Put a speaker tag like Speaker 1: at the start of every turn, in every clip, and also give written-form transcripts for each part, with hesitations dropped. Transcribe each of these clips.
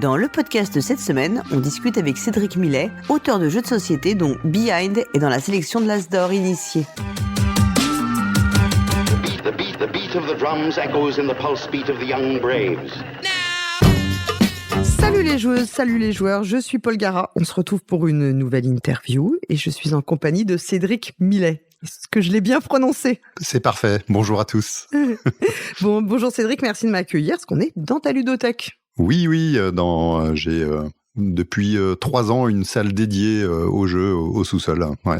Speaker 1: Dans le podcast de cette semaine, on discute avec Cédric Millet, auteur de jeux de société dont Behind est dans la sélection de l'As d'Or Initié.
Speaker 2: The beat of the drums echoes in the pulse beat of the young braves.
Speaker 3: Salut les joueuses, salut les joueurs, je suis Paul Gara. On se retrouve pour une nouvelle interview et je suis en compagnie de Cédric Millet. Est-ce que je l'ai bien prononcé ?
Speaker 4: C'est parfait. Bonjour à tous.
Speaker 3: Bonjour Cédric, merci de m'accueillir parce qu'on est dans ta ludothèque.
Speaker 4: Oui, j'ai depuis 3 ans une salle dédiée aux jeux au sous-sol. Ouais.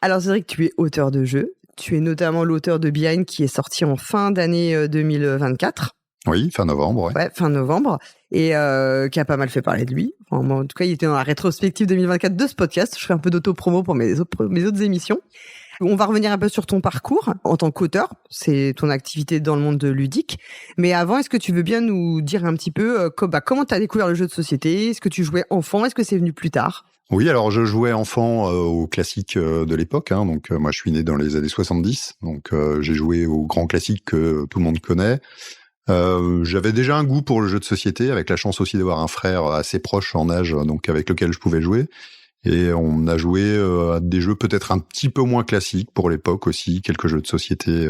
Speaker 3: Alors Cédric, tu es auteur de jeux. Tu es notamment l'auteur de Behind qui est sorti en fin d'année 2024.
Speaker 4: Oui, fin novembre.
Speaker 3: Ouais, fin novembre. Et qui a pas mal fait parler de lui. Enfin, moi, en tout cas, il était dans la rétrospective 2024 de ce podcast. Je fais un peu d'auto-promo pour mes autres émissions. On va revenir un peu sur ton parcours en tant qu'auteur. C'est ton activité dans le monde ludique. Mais avant, est-ce que tu veux bien nous dire un petit peu comment tu as découvert le jeu de société ? Est-ce que tu jouais enfant ? Est-ce que c'est venu plus tard ?
Speaker 4: Oui, alors je jouais enfant aux classiques de l'époque. Donc moi, je suis né dans les années 70. Donc j'ai joué aux grands classiques que tout le monde connaît. J'avais déjà un goût pour le jeu de société, avec la chance aussi d'avoir un frère assez proche en âge, donc avec lequel je pouvais jouer. Et on a joué à des jeux peut-être un petit peu moins classiques pour l'époque aussi, quelques jeux de société.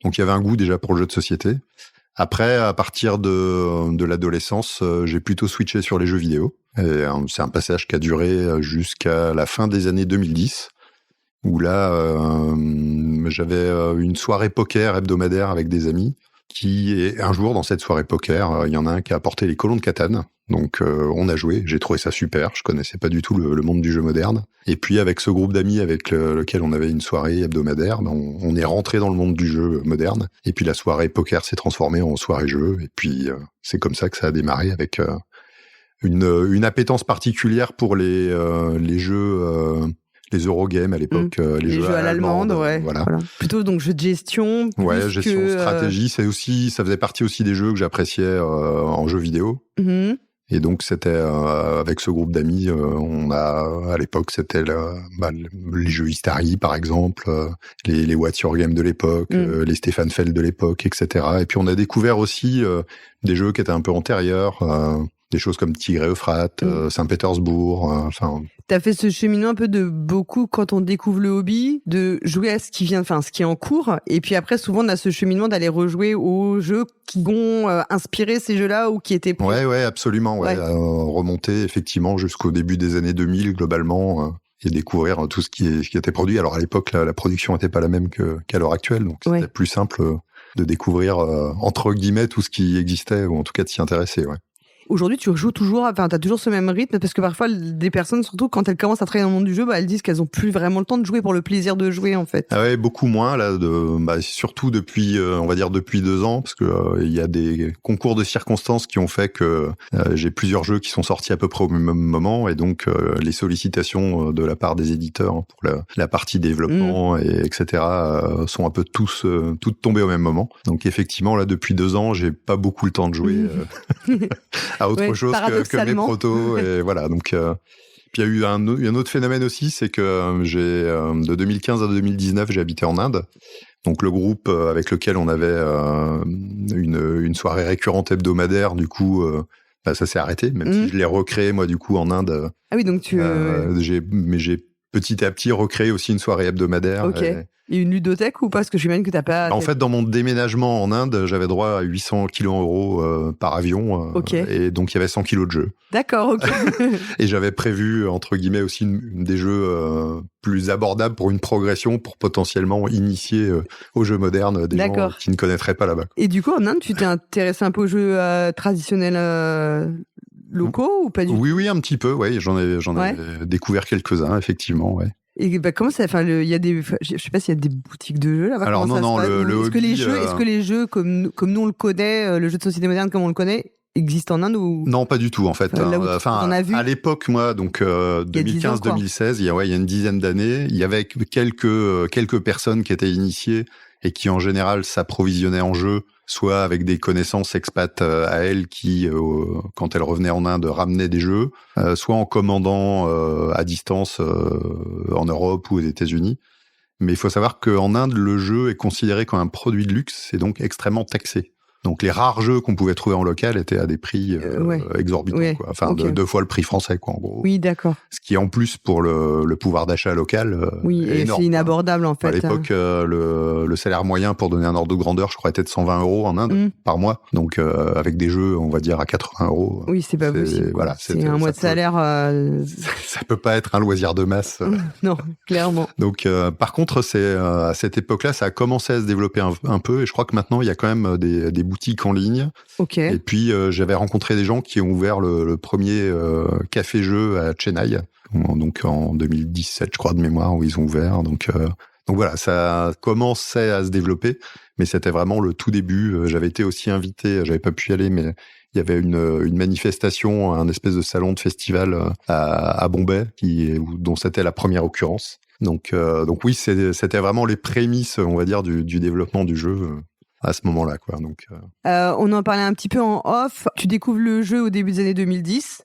Speaker 4: Donc il y avait un goût déjà pour le jeu de société. Après, à partir de l'adolescence, j'ai plutôt switché sur les jeux vidéo. Et c'est un passage qui a duré jusqu'à la fin des années 2010, où là, j'avais une soirée poker hebdomadaire avec des amis. Et un jour, dans cette soirée poker, il y en a un qui a apporté les colons de Catane. Donc on a joué, j'ai trouvé ça super, je connaissais pas du tout le monde du jeu moderne. Et puis avec ce groupe d'amis avec lequel on avait une soirée hebdomadaire, on est rentré dans le monde du jeu moderne. Et puis la soirée poker s'est transformée en soirée jeu. Et puis c'est comme ça que ça a démarré, avec une appétence particulière pour les jeux... les Eurogames à l'époque, les jeux à l'allemande,
Speaker 3: ouais. Voilà. Plutôt donc jeux de gestion.
Speaker 4: Ouais, gestion, stratégie, ça faisait partie aussi des jeux que j'appréciais en jeux vidéo. Mm-hmm. Et donc c'était avec ce groupe d'amis, à l'époque c'était les jeux Istari par exemple, les What's Your Game de l'époque, les Stéphane Feld de l'époque, etc. Et puis on a découvert aussi des jeux qui étaient un peu antérieurs. Des choses comme Tigre et Euphrate, Saint-Pétersbourg,
Speaker 3: T'as fait ce cheminement un peu de beaucoup quand on découvre le hobby, de jouer à ce qui est en cours, et puis après souvent on a ce cheminement d'aller rejouer aux jeux qui vont inspirer ces jeux-là ou qui étaient...
Speaker 4: Ouais, absolument, ouais. Remonter effectivement jusqu'au début des années 2000 globalement, et découvrir tout ce qui était produit. Alors à l'époque, la production n'était pas la même qu'à l'heure actuelle, donc c'était plus simple de découvrir entre guillemets tout ce qui existait, ou en tout cas de s'y intéresser, ouais.
Speaker 3: Aujourd'hui, tu joues toujours, t'as toujours ce même rythme, parce que parfois, des personnes, surtout quand elles commencent à travailler dans le monde du jeu, elles disent qu'elles ont plus vraiment le temps de jouer pour le plaisir de jouer, en fait.
Speaker 4: Ah ouais, beaucoup moins, là, surtout depuis, on va dire depuis 2 ans, parce que il y a des concours de circonstances qui ont fait que j'ai plusieurs jeux qui sont sortis à peu près au même moment, et donc les sollicitations de la part des éditeurs pour la partie développement, etc., sont un peu toutes tombées au même moment. Donc effectivement, là, depuis 2 ans, j'ai pas beaucoup le temps de jouer à autre chose que mes protos, et voilà. Donc puis il y a eu un autre phénomène aussi, c'est que de 2015 à 2019 j'ai habité en Inde. Donc le groupe avec lequel on avait une soirée récurrente hebdomadaire, du coup ça s'est arrêté, même si je l'ai recréé moi du coup en Inde.
Speaker 3: Ah oui, donc
Speaker 4: j'ai petit à petit recréé aussi une soirée hebdomadaire.
Speaker 3: Ok. Et une ludothèque ou pas ? Parce que j'imagine que t'as pas...
Speaker 4: En fait, dans mon déménagement en Inde, j'avais droit à 800 €, par avion. Et donc, il y avait 100 kilos de jeux.
Speaker 3: D'accord, ok.
Speaker 4: Et j'avais prévu, entre guillemets, aussi des jeux plus abordables pour une progression, pour potentiellement initier aux jeux modernes des gens qui ne connaîtraient pas là-bas.
Speaker 3: Et du coup, en Inde, tu t'es intéressé un peu aux jeux traditionnels locaux ou pas du tout ?
Speaker 4: Oui, un petit peu, ouais. J'en ai découvert quelques-uns, effectivement, ouais.
Speaker 3: Et comment ça, il y a je sais pas s'il y a des boutiques de jeux là-bas.
Speaker 4: Alors non,
Speaker 3: est-ce que les jeux comme nous on le connaît, le jeu de société moderne comme on le connaît, existent en Inde ou...
Speaker 4: Non, pas du tout en fait. À l'époque, moi, donc 2015-2016, il y a une dizaine d'années, il y avait quelques personnes qui étaient initiées et qui en général s'approvisionnaient en jeux, soit avec des connaissances expats à elles qui, quand elles revenaient en Inde, ramenaient des jeux, soit en commandant à distance en Europe ou aux États-Unis. Mais il faut savoir qu'en Inde, le jeu est considéré comme un produit de luxe et donc extrêmement taxé. Donc les rares jeux qu'on pouvait trouver en local étaient à des prix exorbitants,
Speaker 3: Ouais.
Speaker 4: quoi. Enfin,
Speaker 3: Ok.
Speaker 4: 2 fois le prix français, quoi, en gros.
Speaker 3: Oui, d'accord.
Speaker 4: Ce qui, en plus, pour le pouvoir d'achat local,
Speaker 3: Oui,
Speaker 4: est
Speaker 3: et
Speaker 4: énorme,
Speaker 3: c'est
Speaker 4: quoi.
Speaker 3: inabordable en fait.
Speaker 4: À l'époque, le salaire moyen, pour donner un ordre de grandeur, je crois, était de 120 € en Inde par mois. Donc, avec des jeux, on va dire, à 80 €.
Speaker 3: Oui, c'est pas possible.
Speaker 4: Voilà,
Speaker 3: c'est un mois de salaire.
Speaker 4: Ça peut pas être un loisir de masse.
Speaker 3: Non, clairement.
Speaker 4: Donc, par contre, à cette époque-là, ça a commencé à se développer un peu. Et je crois que maintenant, il y a quand même des boutiques en ligne.
Speaker 3: Ok.
Speaker 4: Et puis, j'avais rencontré des gens qui ont ouvert le premier café-jeu à Chennai. Donc, en 2017, je crois, de mémoire, où ils ont ouvert. Donc voilà, ça commençait à se développer. Mais c'était vraiment le tout début. J'avais été aussi invité, j'avais pas pu y aller, mais il y avait une manifestation, un espèce de salon de festival à Bombay, dont c'était la première occurrence. Donc oui, c'était vraiment les prémices, on va dire, du développement du jeu à ce moment-là, quoi. Donc
Speaker 3: On en parlait un petit peu en off. Tu découvres le jeu au début des années 2010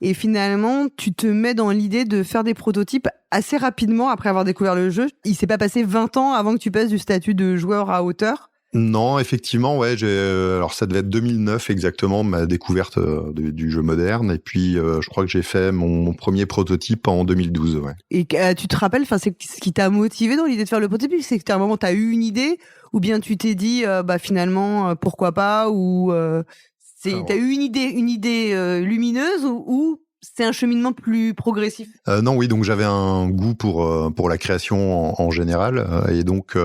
Speaker 3: et finalement, tu te mets dans l'idée de faire des prototypes assez rapidement après avoir découvert le jeu. Il s'est pas passé 20 ans avant que tu passes du statut de joueur à auteur.
Speaker 4: non, effectivement, ouais. Alors ça devait être 2009 exactement, ma découverte du jeu moderne. Et puis je crois que j'ai fait mon premier prototype en 2012. Ouais.
Speaker 3: Et tu te rappelles, c'est ce qui t'a motivé dans l'idée de faire le prototype, c'est que à un moment t'as eu une idée, ou bien tu t'es dit finalement pourquoi pas, ou t'as eu une idée lumineuse, ou c'est un cheminement plus progressif.
Speaker 4: Non, oui, donc j'avais un goût pour la création en général, et donc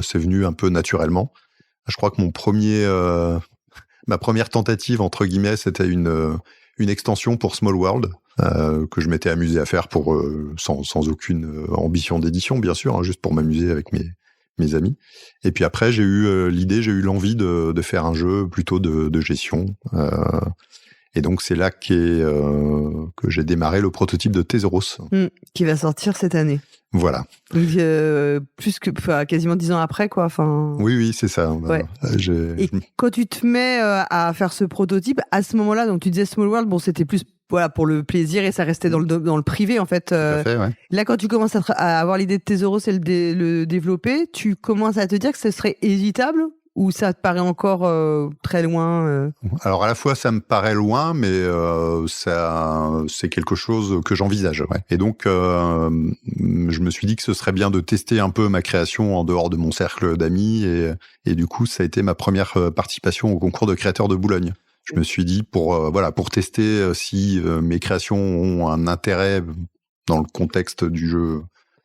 Speaker 4: c'est venu un peu naturellement. Je crois que ma première tentative entre guillemets, c'était une extension pour Small World que je m'étais amusé à faire sans aucune ambition d'édition, bien sûr, hein, juste pour m'amuser avec mes amis. Et puis après, j'ai eu l'envie de faire un jeu plutôt de gestion. Et donc, c'est là que j'ai démarré le prototype de Tesoros.
Speaker 3: Qui va sortir cette année.
Speaker 4: Voilà.
Speaker 3: Donc, quasiment 10 ans après, quoi.
Speaker 4: Oui, c'est ça.
Speaker 3: Ouais. Et quand tu te mets à faire ce prototype, à ce moment-là, donc tu disais Small World, bon, c'était plus pour le plaisir et ça restait dans le privé, en fait.
Speaker 4: Tout à fait, ouais.
Speaker 3: Là, quand tu commences à avoir l'idée de Tesoros et le développer, tu commences à te dire que ce serait évitable? Ou ça te paraît encore très loin
Speaker 4: Alors à la fois ça me paraît loin, mais c'est quelque chose que j'envisage. Ouais. Et donc je me suis dit que ce serait bien de tester un peu ma création en dehors de mon cercle d'amis, et du coup ça a été ma première participation au concours de créateurs de Boulogne. Je me suis dit pour tester si mes créations ont un intérêt dans le contexte du jeu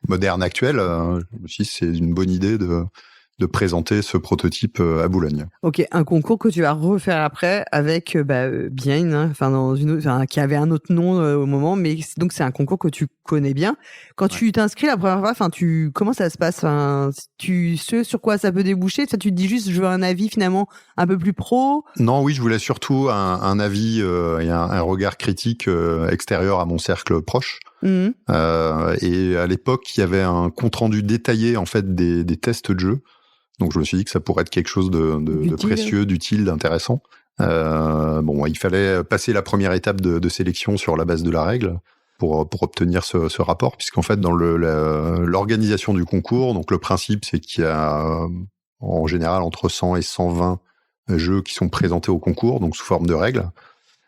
Speaker 4: moderne actuel, je me suis dit c'est une bonne idée de présenter ce prototype à Boulogne.
Speaker 3: Ok, un concours que tu vas refaire après avec Bien, qui avait un autre nom au moment, mais donc c'est un concours que tu connais bien. Quand tu t'inscris la première fois, comment ça se passe? Tu sais sur quoi ça peut déboucher? Tu te dis juste, je veux un avis finalement un peu plus pro?
Speaker 4: Non, oui, je voulais surtout un avis et un regard critique extérieur à mon cercle proche. Et à l'époque, il y avait un compte-rendu détaillé en fait des tests de jeu. Donc je me suis dit que ça pourrait être quelque chose de précieux, d'utile, d'intéressant. Il fallait passer la première étape de sélection sur la base de la règle pour obtenir ce rapport, puisqu'en fait dans l'organisation du concours, donc le principe c'est qu'il y a en général entre 100 et 120 jeux qui sont présentés au concours, donc sous forme de règles.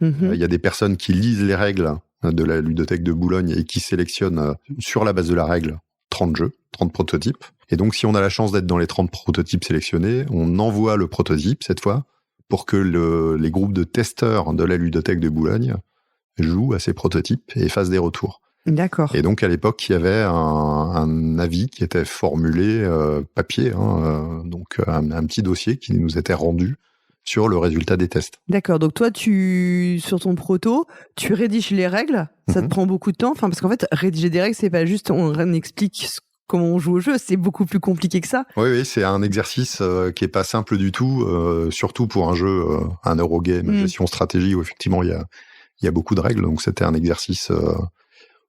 Speaker 4: Il y a des personnes qui lisent les règles de la ludothèque de Boulogne et qui sélectionnent sur la base de la règle 30 jeux, 30 prototypes. Et donc, si on a la chance d'être dans les 30 prototypes sélectionnés, on envoie le prototype, cette fois, pour que les groupes de testeurs de la ludothèque de Boulogne jouent à ces prototypes et fassent des retours.
Speaker 3: D'accord.
Speaker 4: Et donc, à l'époque, il y avait un avis qui était formulé papier, donc un petit dossier qui nous était rendu sur le résultat des tests.
Speaker 3: D'accord, donc toi, sur ton proto, tu rédiges les règles, ça te prend beaucoup de temps, parce qu'en fait, rédiger des règles, c'est pas juste on explique comment on joue au jeu, c'est beaucoup plus compliqué que ça.
Speaker 4: Oui, c'est un exercice qui est pas simple du tout, surtout pour un jeu, un Eurogame, gestion stratégie, où effectivement il y a beaucoup de règles, donc c'était un exercice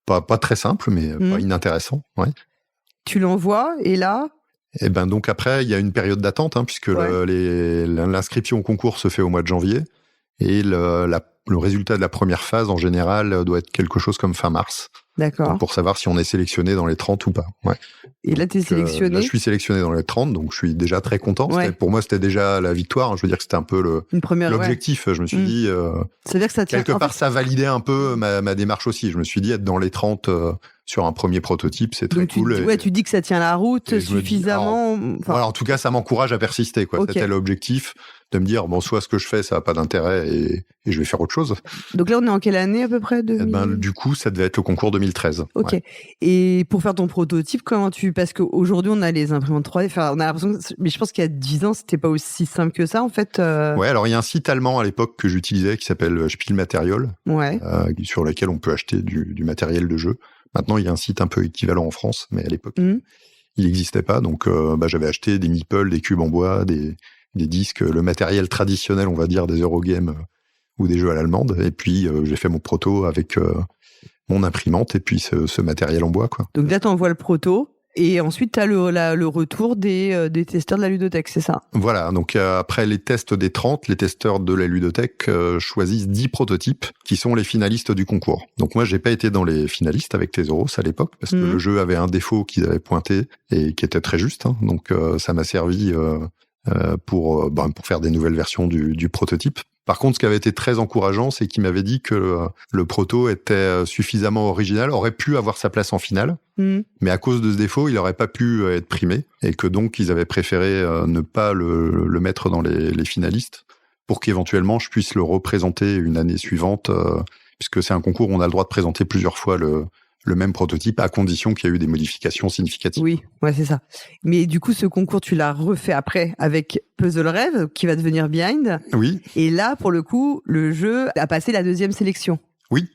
Speaker 4: pas très simple, mais pas inintéressant. Ouais.
Speaker 3: Tu l'envoies, et là...
Speaker 4: Et ben donc après, il y a une période d'attente, puisque l'inscription au concours se fait au mois de janvier, et le résultat de la première phase, en général, doit être quelque chose comme fin mars.
Speaker 3: D'accord.
Speaker 4: Donc, pour savoir si on est sélectionné dans les 30 ou pas. Ouais.
Speaker 3: Et là, t'es sélectionné.
Speaker 4: Là, je suis sélectionné dans les 30, donc je suis déjà très content.
Speaker 3: Ouais.
Speaker 4: Pour moi, c'était déjà la victoire. Hein. Je veux dire que c'était un peu l'objectif. Ouais. Je me suis dit,
Speaker 3: ça veut dire que ça tient,
Speaker 4: quelque part, ça validait un peu ma démarche aussi. Je me suis dit, être dans les 30 sur un premier prototype, c'est très cool.
Speaker 3: Tu dis que ça tient la route suffisamment.
Speaker 4: Voilà, en tout cas, ça m'encourage à persister, quoi.
Speaker 3: Okay.
Speaker 4: C'était l'objectif de me dire, bon, soit ce que je fais, ça n'a pas d'intérêt et je vais faire autre chose.
Speaker 3: Donc là, on est en quelle année à peu près
Speaker 4: Du coup, ça devait être le concours 2013.
Speaker 3: Ok.
Speaker 4: Ouais.
Speaker 3: Et pour faire ton prototype, parce qu'aujourd'hui, on a les imprimantes 3D. Enfin, on a l'impression mais je pense qu'il y a 10 ans, c'était pas aussi simple que ça, en fait.
Speaker 4: Ouais, alors il y a un site allemand à l'époque que j'utilisais qui s'appelle Spielmaterial, sur lequel on peut acheter du matériel de jeu. Maintenant, il y a un site un peu équivalent en France, mais à l'époque, il n'existait pas. Donc, j'avais acheté des meeples, des cubes en bois, des disques, le matériel traditionnel, on va dire, des Eurogames ou des jeux à l'allemande. Et puis, j'ai fait mon proto avec mon imprimante et puis ce matériel en bois, quoi.
Speaker 3: Donc là, t'envoies le proto. Et ensuite, tu as le retour des testeurs de la ludothèque, c'est ça?
Speaker 4: Voilà, donc après les tests des 30, les testeurs de la ludothèque choisissent 10 prototypes qui sont les finalistes du concours. Donc moi, j'ai pas été dans les finalistes avec Tesoros à l'époque, parce que le jeu avait un défaut qu'ils avaient pointé et qui était très juste. Hein. Donc ça m'a servi pour faire des nouvelles versions du prototype. Par contre, ce qui avait été très encourageant, c'est qu'il m'avait dit que le proto était suffisamment original, aurait pu avoir sa place en finale, mais à cause de ce défaut, il n'aurait pas pu être primé, et que donc ils avaient préféré ne pas le mettre dans les finalistes, pour qu'éventuellement je puisse le représenter une année suivante, puisque c'est un concours où on a le droit de présenter plusieurs fois le même prototype, à condition qu'il y ait eu des modifications significatives.
Speaker 3: Oui, ouais, c'est ça. Mais du coup, ce concours, tu l'as refait après avec Puzzle Rêve, qui va devenir Behind.
Speaker 4: Oui.
Speaker 3: Et là, pour le coup, le jeu a passé la 2e sélection.
Speaker 4: Oui.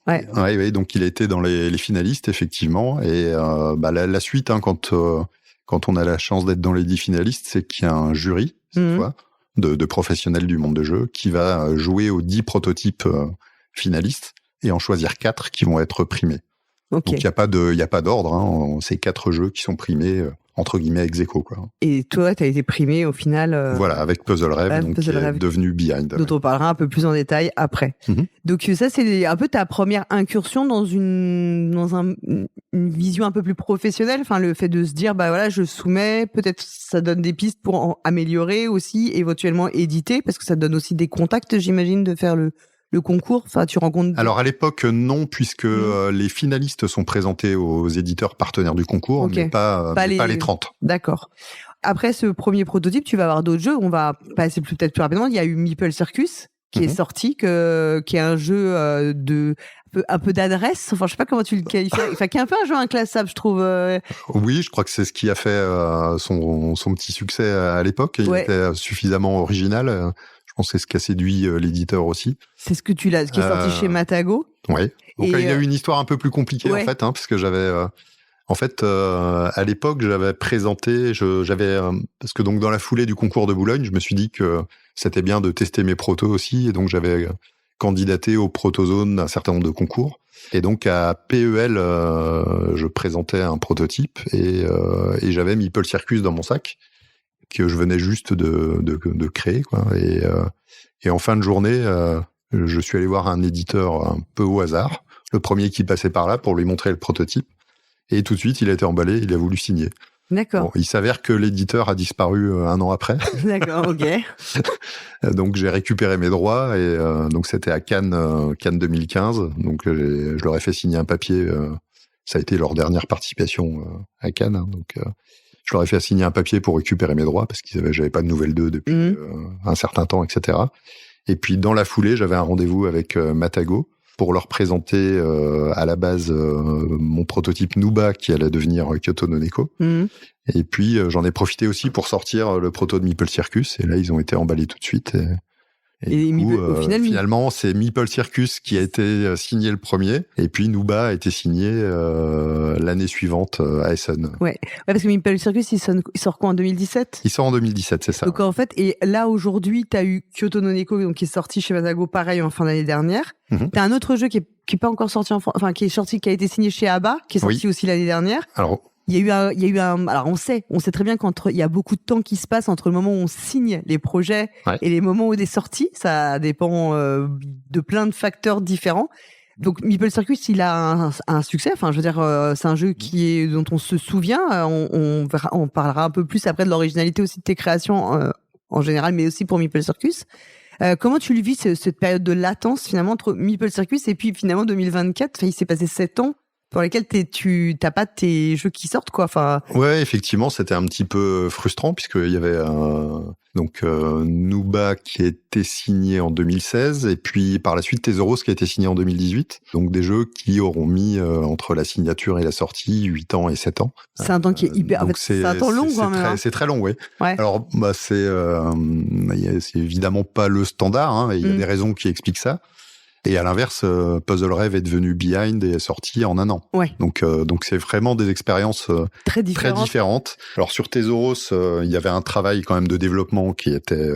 Speaker 3: Ouais.
Speaker 4: Donc il a été dans les finalistes, effectivement. Et la suite, hein, quand on a la chance d'être dans les 10 finalistes, c'est qu'il y a un jury, cette fois, de professionnels du monde de jeu, qui va jouer aux 10 prototypes finalistes et en choisir 4 qui vont être primés. Okay. Donc il y a pas d'ordre, hein. C'est 4 jeux qui sont primés entre guillemets ex aequo, quoi.
Speaker 3: Et toi, tu as été primé au final.
Speaker 4: Voilà, avec Puzzle Rêve, donc Puzzle Rêve, devenu Behind.
Speaker 3: Dont on parlera un peu plus en détail après. Donc ça, c'est un peu ta première incursion dans une vision un peu plus professionnelle. Enfin, le fait de se dire, je soumets, peut-être ça donne des pistes pour en améliorer aussi, éventuellement éditer, parce que ça donne aussi des contacts, j'imagine, de faire le concours. Enfin, tu rencontres.
Speaker 4: Alors à l'époque non, puisque les finalistes sont présentés aux éditeurs partenaires du concours, mais pas les 30.
Speaker 3: D'accord. Après ce premier prototype, tu vas avoir d'autres jeux. On va passer peut-être plus rapidement. Il y a eu Meeple Circus qui est sorti, qui est un jeu un peu d'adresse. Enfin, je sais pas comment tu le qualifies. Enfin, qui est un peu un jeu inclassable, je trouve.
Speaker 4: Oui, je crois que c'est ce qui a fait son petit succès à l'époque. Il était suffisamment original. Je pense que c'est ce qui a séduit l'éditeur aussi.
Speaker 3: C'est ce qui est sorti chez Matago.
Speaker 4: Oui. Donc il y a eu une histoire un peu plus compliquée en fait, hein, parce que j'avais, à l'époque, j'avais présenté, parce que donc dans la foulée du concours de Boulogne, je me suis dit que c'était bien de tester mes protos aussi, et donc j'avais candidaté au Protozone d'un certain nombre de concours. Et donc à PEL, je présentais un prototype et j'avais Meeple Circus dans mon sac, que je venais juste de créer, quoi. Et en fin de journée, je suis allé voir un éditeur un peu au hasard, le premier qui passait par là pour lui montrer le prototype. Et tout de suite, il a été emballé, il a voulu signer.
Speaker 3: D'accord.
Speaker 4: Bon, il s'avère que l'éditeur a disparu 1 an après.
Speaker 3: D'accord, ok.
Speaker 4: Donc j'ai récupéré mes droits et donc c'était à Cannes 2015. Donc je leur ai fait signer un papier. Ça a été leur dernière participation à Cannes. Hein, donc je leur ai fait signer un papier pour récupérer mes droits parce j'avais pas de nouvelles d'eux depuis un certain temps, etc. Et puis dans la foulée, j'avais un rendez-vous avec Matago pour leur présenter à la base mon prototype Nuba qui allait devenir Kyoto no Neko. Et puis j'en ai profité aussi pour sortir le proto de Meeple Circus. Et là, ils ont été emballés tout de suite. Et du coup, au final, finalement, c'est Meeple Circus qui a été signé le premier, et puis Nuba a été signé l'année suivante à Essen.
Speaker 3: Ouais, parce que Meeple Circus, il sort quoi en 2017 ?
Speaker 4: Il sort en 2017, c'est ça.
Speaker 3: Donc en fait, et là aujourd'hui, t'as eu Kyoto no Neko, donc qui est sorti chez Matago, pareil en fin d'année dernière. T'as un autre jeu qui est pas encore sorti en France, enfin qui a été signé chez ABBA, qui est sorti aussi l'année dernière.
Speaker 4: Alors.
Speaker 3: Il y a eu un, alors on sait très bien il y a beaucoup de temps qui se passe entre le moment où on signe les projets et les moments où des sorties. Ça dépend de plein de facteurs différents. Donc Meeple Circus, il a un succès. Enfin, je veux dire, c'est un jeu dont on se souvient. On parlera un peu plus après de l'originalité aussi de tes créations en général, mais aussi pour Meeple Circus. Comment tu le vis cette période de latence finalement entre Meeple Circus et puis finalement 2024? Enfin, il s'est passé 7 ans pour lesquels tu t'as pas tes jeux qui sortent, quoi. Enfin.
Speaker 4: Ouais, effectivement, c'était un petit peu frustrant puisqu'il y avait Nuba qui a été signé en 2016 et puis par la suite Tesoros qui a été signé en 2018. Donc des jeux qui auront mis entre la signature et la sortie 8 ans et 7 ans.
Speaker 3: C'est un temps qui est hyper. En fait, c'est un temps long quand même.
Speaker 4: C'est très long, ouais.
Speaker 3: Ouais.
Speaker 4: Alors c'est évidemment pas le standard. Hein, il y a des raisons qui expliquent ça. Et à l'inverse, Puzzle Rêve est devenu Behind et est sorti en 1 an.
Speaker 3: Ouais.
Speaker 4: Donc c'est vraiment des expériences très différentes. Alors sur Tesoros, il y avait un travail quand même de développement qui était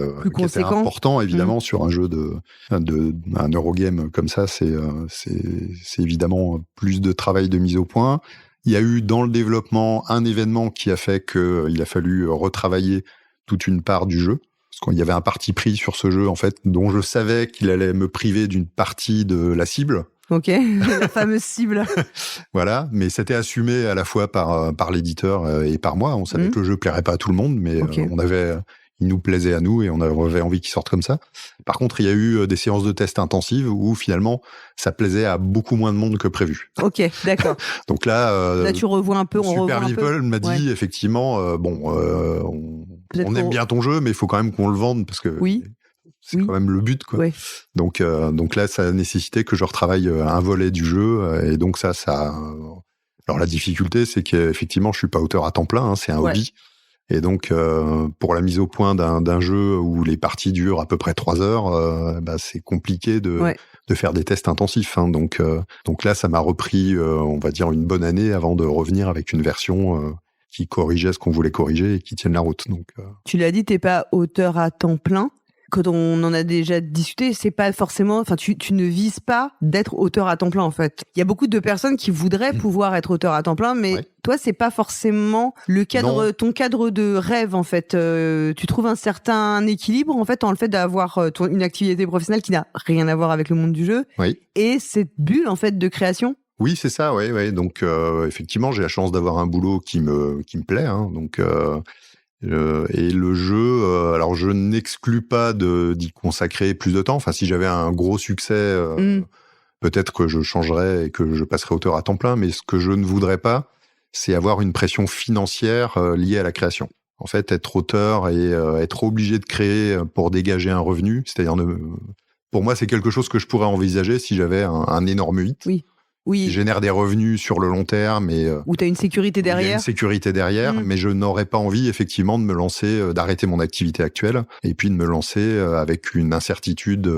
Speaker 4: important, évidemment, sur un jeu un Eurogame comme ça. C'est évidemment plus de travail de mise au point. Il y a eu dans le développement un événement qui a fait qu'il a fallu retravailler toute une part du jeu. Parce qu'il y avait un parti pris sur ce jeu, en fait, dont je savais qu'il allait me priver d'une partie de la cible.
Speaker 3: Ok, la fameuse cible.
Speaker 4: Voilà, mais c'était assumé à la fois par l'éditeur et par moi. On savait que le jeu plairait pas à tout le monde, mais il nous plaisait à nous et on avait envie qu'il sorte comme ça. Par contre, il y a eu des séances de tests intensives où finalement, ça plaisait à beaucoup moins de monde que prévu.
Speaker 3: Ok, d'accord.
Speaker 4: Donc là
Speaker 3: tu revois un peu,
Speaker 4: Super Meeple m'a dit effectivement, on aime bien ton jeu, mais il faut quand même qu'on le vende parce que c'est quand même le but, quoi.
Speaker 3: Ouais.
Speaker 4: Donc là, ça a nécessité que je retravaille un volet du jeu et donc ça. Alors la difficulté, c'est qu'effectivement, je suis pas auteur à temps plein, hein, c'est un hobby. Et donc, pour la mise au point d'un jeu où les parties durent à peu près 3 heures, c'est compliqué de faire des tests intensifs. Hein. Donc là, ça m'a repris, on va dire, une bonne année avant de revenir avec une version qui corrigeait ce qu'on voulait corriger et qui tienne la route. Donc,
Speaker 3: tu l'as dit, t'es pas auteur à temps plein. Quand on en a déjà discuté, c'est pas forcément, enfin, tu ne vises pas d'être auteur à temps plein, en fait. Il y a beaucoup de personnes qui voudraient pouvoir être auteur à temps plein, mais toi, c'est pas forcément le cadre, ton cadre de rêve, en fait. Tu trouves un certain équilibre, en fait, dans le fait d'avoir une activité professionnelle qui n'a rien à voir avec le monde du jeu.
Speaker 4: Oui.
Speaker 3: Et cette bulle, en fait, de création.
Speaker 4: Oui, c'est ça, ouais. Donc, effectivement, j'ai la chance d'avoir un boulot qui me plaît, hein. Donc, et le jeu, alors je n'exclus pas d'y consacrer plus de temps. Enfin, si j'avais un gros succès, peut-être que je changerais et que je passerais auteur à temps plein. Mais ce que je ne voudrais pas, c'est avoir une pression financière liée à la création. En fait, être auteur et être obligé de créer pour dégager un revenu, c'est-à-dire, pour moi, c'est quelque chose que je pourrais envisager si j'avais un énorme hit.
Speaker 3: Oui.
Speaker 4: Qui génère des revenus sur le long terme et
Speaker 3: où tu as une sécurité derrière.
Speaker 4: Il y a une sécurité derrière, mais je n'aurais pas envie effectivement de me lancer, d'arrêter mon activité actuelle et puis de me lancer avec une incertitude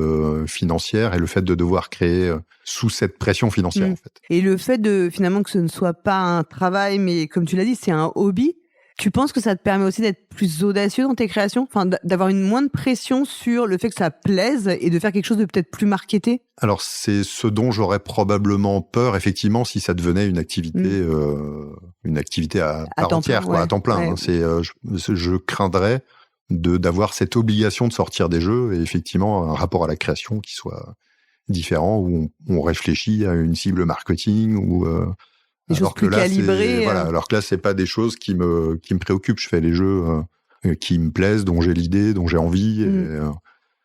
Speaker 4: financière et le fait de devoir créer sous cette pression financière en fait.
Speaker 3: Et le fait de finalement que ce ne soit pas un travail, mais comme tu l'as dit, c'est un hobby. Tu penses que ça te permet aussi d'être plus audacieux dans tes créations, enfin d'avoir une moins de pression sur le fait que ça plaise et de faire quelque chose de peut-être plus marketé? Alors
Speaker 4: c'est ce dont j'aurais probablement peur effectivement si ça devenait une activité à part entière, quoi, à temps plein. Ouais. Hein. Je craindrais d'avoir cette obligation de sortir des jeux et effectivement un rapport à la création qui soit différent où on réfléchit à une cible marketing ou
Speaker 3: des choses plus calibrées.
Speaker 4: Alors que là, c'est pas des choses qui me préoccupent. Je fais les jeux qui me plaisent, dont j'ai l'idée, dont j'ai envie. Et,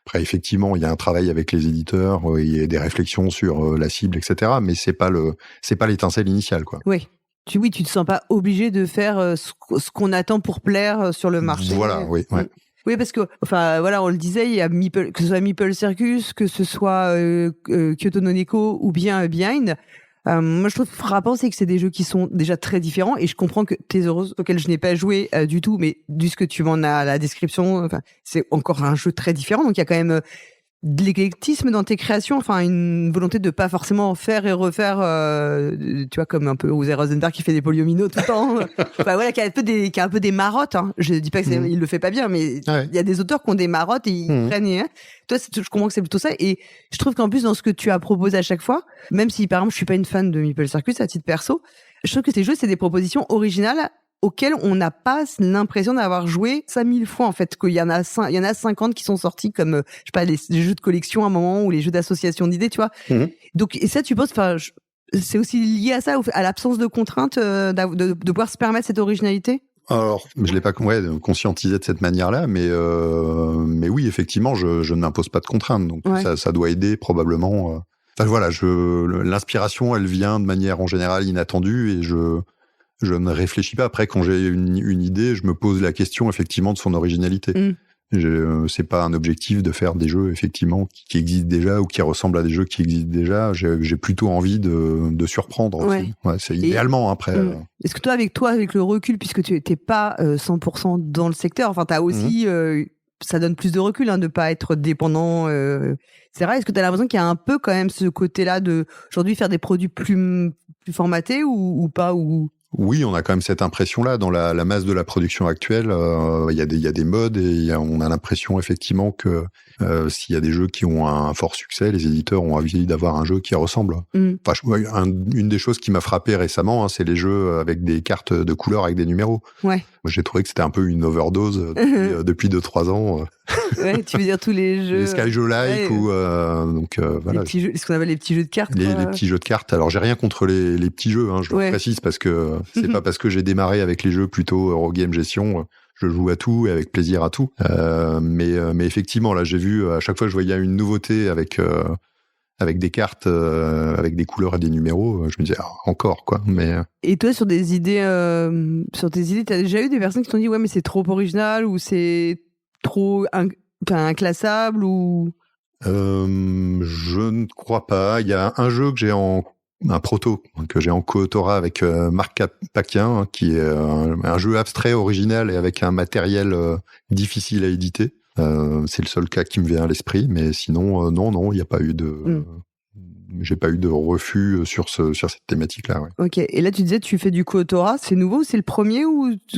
Speaker 4: après, effectivement, il y a un travail avec les éditeurs, il y a des réflexions sur la cible, etc. Mais c'est pas l'étincelle initiale, quoi.
Speaker 3: Oui. Tu te sens pas obligé de faire ce qu'on attend pour plaire sur le marché.
Speaker 4: Voilà, oui. Ouais.
Speaker 3: Oui, parce que, enfin, voilà, on le disait, il y a que ce soit Meeple Circus, que ce soit Kyoto no Neko ou bien Behind. Moi, je trouve frappant, c'est que c'est des jeux qui sont déjà très différents et je comprends que Tesoros, auquel je n'ai pas joué du tout, mais du ce que tu m'en as à la description, enfin, c'est encore un jeu très différent. Donc, il y a quand même de l'éclectisme dans tes créations, enfin, une volonté de pas forcément faire et refaire, tu vois, comme un peu Uwe Rosenberg qui fait des polyomino tout le temps. Enfin, voilà, qui a un peu des marottes, hein. Je dis pas que il le fait pas bien, mais il y a des auteurs qui ont des marottes et ils prennent, Toi, je comprends que c'est plutôt ça. Et je trouve qu'en plus, dans ce que tu as proposé à chaque fois, même si, par exemple, je suis pas une fan de Meeple Circus à titre perso, je trouve que tes jeux, c'est des propositions originales auxquels on n'a pas l'impression d'avoir joué 5000 fois, en fait, qu'il y en a 50 qui sont sortis comme, je sais pas, les jeux de collection à un moment, ou les jeux d'association d'idées, tu vois. Donc, et ça, tu penses, c'est aussi lié à ça, à l'absence de contraintes, de pouvoir se permettre cette originalité?
Speaker 4: Alors, je l'ai pas conscientisé de cette manière-là, mais oui, effectivement, je ne m'impose pas de contraintes, donc ça doit aider probablement. Enfin voilà, l'inspiration, elle vient de manière en général inattendue, et je ne réfléchis pas. Après, quand j'ai une idée, je me pose la question effectivement de son originalité. C'est pas un objectif de faire des jeux effectivement qui existent déjà ou qui ressemblent à des jeux qui existent déjà. J'ai plutôt envie de surprendre aussi. Ouais, c'est idéalement après.
Speaker 3: Est-ce que avec le recul, puisque tu n'étais pas 100% dans le secteur, enfin t'as aussi ça donne plus de recul, de pas être dépendant. C'est vrai. Est-ce que tu as l'impression qu'il y a un peu quand même ce côté-là de aujourd'hui faire des produits plus formatés ou pas, ou...
Speaker 4: Oui, on a quand même cette impression-là dans la masse de la production actuelle. Il y a des modes, et on a l'impression effectivement que s'il y a des jeux qui ont un fort succès, les éditeurs ont envie d'avoir un jeu qui ressemble. Enfin, une des choses qui m'a frappé récemment, c'est les jeux avec des cartes de couleurs avec des numéros. Ouais. J'ai trouvé que c'était un peu une overdose depuis 2-3 ans.
Speaker 3: Ouais, tu veux dire tous les jeux...
Speaker 4: Les Skyjo-like ou... voilà.
Speaker 3: Les petits jeux, ce qu'on appelle les petits jeux de cartes.
Speaker 4: Les petits jeux de cartes. Alors, j'ai rien contre les petits jeux, je le précise, parce que c'est pas parce que j'ai démarré avec les jeux plutôt Eurogame gestion, je joue à tout et avec plaisir à tout. Mais effectivement, là, j'ai vu, à chaque fois que je voyais une nouveauté avec des cartes, avec des couleurs et des numéros, je me disais, encore, quoi. Mais...
Speaker 3: Et toi, sur tes idées, t'as déjà eu des personnes qui t'ont dit, ouais, mais c'est trop original, ou c'est trop inclassable, ou...
Speaker 4: Je ne crois pas. Il y a un jeu que j'ai un proto que j'ai en co-autorat avec Marc Paquin, qui est un jeu abstrait original et avec un matériel difficile à éditer. C'est le seul cas qui me vient à l'esprit, mais sinon non, il n'y a pas eu j'ai pas eu de refus sur cette thématique-là. Ouais.
Speaker 3: Ok. Et là, tu disais, tu fais du co-autorat. C'est nouveau? C'est le premier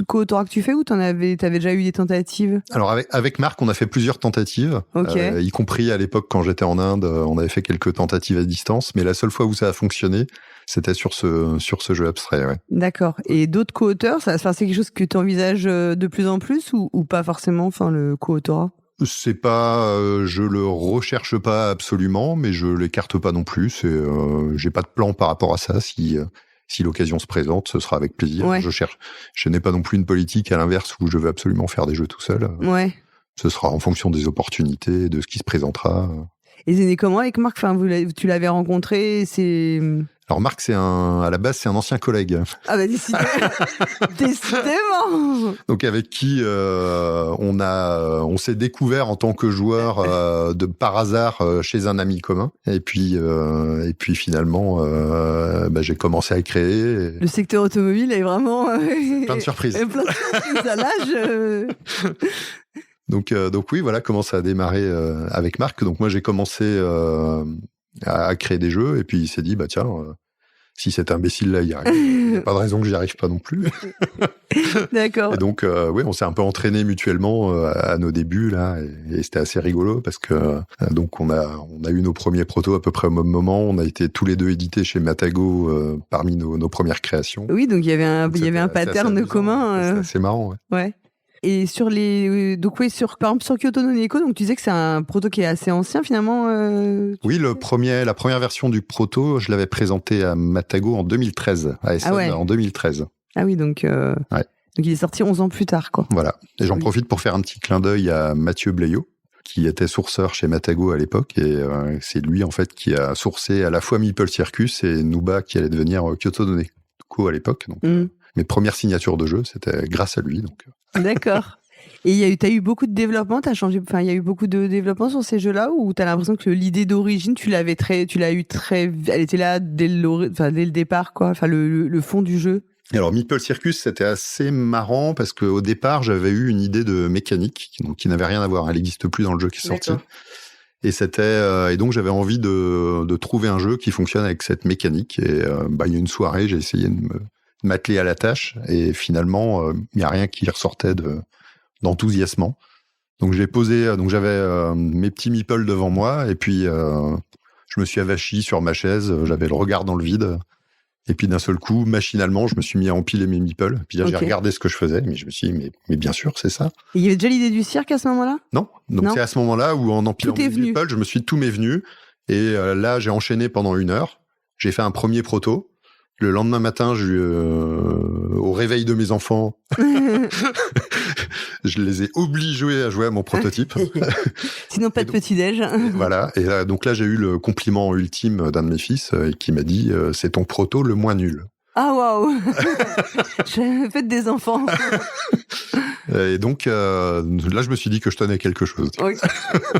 Speaker 3: co-autorat que tu fais, ou t'avais déjà eu des tentatives? Alors
Speaker 4: avec Marc, on a fait plusieurs tentatives, y compris à l'époque quand j'étais en Inde, on avait fait quelques tentatives à distance, mais la seule fois où ça a fonctionné, c'était sur ce jeu abstrait. Ouais.
Speaker 3: D'accord. Et d'autres co-auteurs, c'est quelque chose que tu envisages de plus en plus, ou pas forcément, le co-autorat?
Speaker 4: C'est pas, je le recherche pas absolument, mais je l'écarte pas non plus. J'ai pas de plan par rapport à ça. Si l'occasion se présente, ce sera avec plaisir. Ouais. Je n'ai pas non plus une politique à l'inverse où je veux absolument faire des jeux tout seul. Ouais. Ce sera en fonction des opportunités, de ce qui se présentera.
Speaker 3: Et c'est né comment avec Marc? Tu l'avais rencontré,
Speaker 4: Alors Marc, à la base, c'est un ancien collègue.
Speaker 3: Ah bah décidément.
Speaker 4: Donc avec qui on s'est découvert en tant que joueur par hasard chez un ami commun. Et puis finalement, j'ai commencé à créer.
Speaker 3: Le secteur automobile est vraiment
Speaker 4: plein de surprises.
Speaker 3: Plein de surprises à l'âge.
Speaker 4: Donc oui, voilà comment ça a démarré avec Marc. Donc moi, j'ai commencé à créer des jeux, et puis il s'est dit, tiens, si cet imbécile-là y arrive, il n'y a pas de raison que j'y arrive pas non plus.
Speaker 3: D'accord.
Speaker 4: Et donc, oui, on s'est un peu entraînés mutuellement à nos débuts, là, et c'était assez rigolo, parce que donc on a eu nos premiers protos à peu près au même moment. On a été tous les deux édités chez Matago parmi nos premières créations.
Speaker 3: Oui, donc il y avait un pattern commun.
Speaker 4: C'est assez marrant,
Speaker 3: ouais. Et par exemple, sur Kyoto no Neko, donc tu disais que c'est un proto qui est assez ancien finalement.
Speaker 4: Oui, la première version du proto, je l'avais présenté à Matago en 2013, à Essen en 2013.
Speaker 3: Ah oui, donc donc il est sorti 11 ans plus tard, quoi.
Speaker 4: Voilà. Et j'en profite pour faire un petit clin d'œil à Mathieu Blayot, qui était sourceur chez Matago à l'époque, et c'est lui en fait qui a sourcé à la fois Meeple Circus et Nuba, qui allait devenir Kyoto no Neko à l'époque. Donc mes premières signatures de jeu, c'était grâce à lui. Donc.
Speaker 3: D'accord. Et t'as eu beaucoup de développement, il y a eu beaucoup de développement sur ces jeux-là, ou t'as l'impression que l'idée elle était là dès le départ, quoi, le fond du jeu?
Speaker 4: Alors, Meeple Circus, c'était assez marrant parce qu'au départ, j'avais eu une idée de mécanique, qui n'avait rien à voir. Elle n'existe plus dans le jeu qui est sorti. Et donc j'avais envie de trouver un jeu qui fonctionne avec cette mécanique. Et il y a une soirée, j'ai essayé de m'atteler à la tâche, et finalement il n'y a rien qui ressortait d'enthousiasmant. Donc j'avais mes petits meeples devant moi, et puis je me suis avachi sur ma chaise, j'avais le regard dans le vide, Et puis d'un seul coup, machinalement, je me suis mis à empiler mes meeples. Puis là, j'ai regardé ce que je faisais, mais je me suis dit, mais bien sûr, c'est ça.
Speaker 3: Et il y avait déjà l'idée du cirque à ce moment-là ?
Speaker 4: Non. Donc c'est à ce moment-là où en empilant mes meeples, je me suis dit, tout m'est venu. Et là, j'ai enchaîné pendant 1 heure. J'ai fait un premier proto. Le lendemain matin, au réveil de mes enfants, je les ai obligés à jouer à mon prototype.
Speaker 3: Sinon, pas de petit-déj.
Speaker 4: Voilà. Et là, donc là, j'ai eu le compliment ultime d'un de mes fils qui m'a dit « C'est ton proto le moins nul ».
Speaker 3: Ah, waouh. Faites des enfants.
Speaker 4: Et donc, là, je me suis dit que je tenais quelque chose.
Speaker 3: Oui.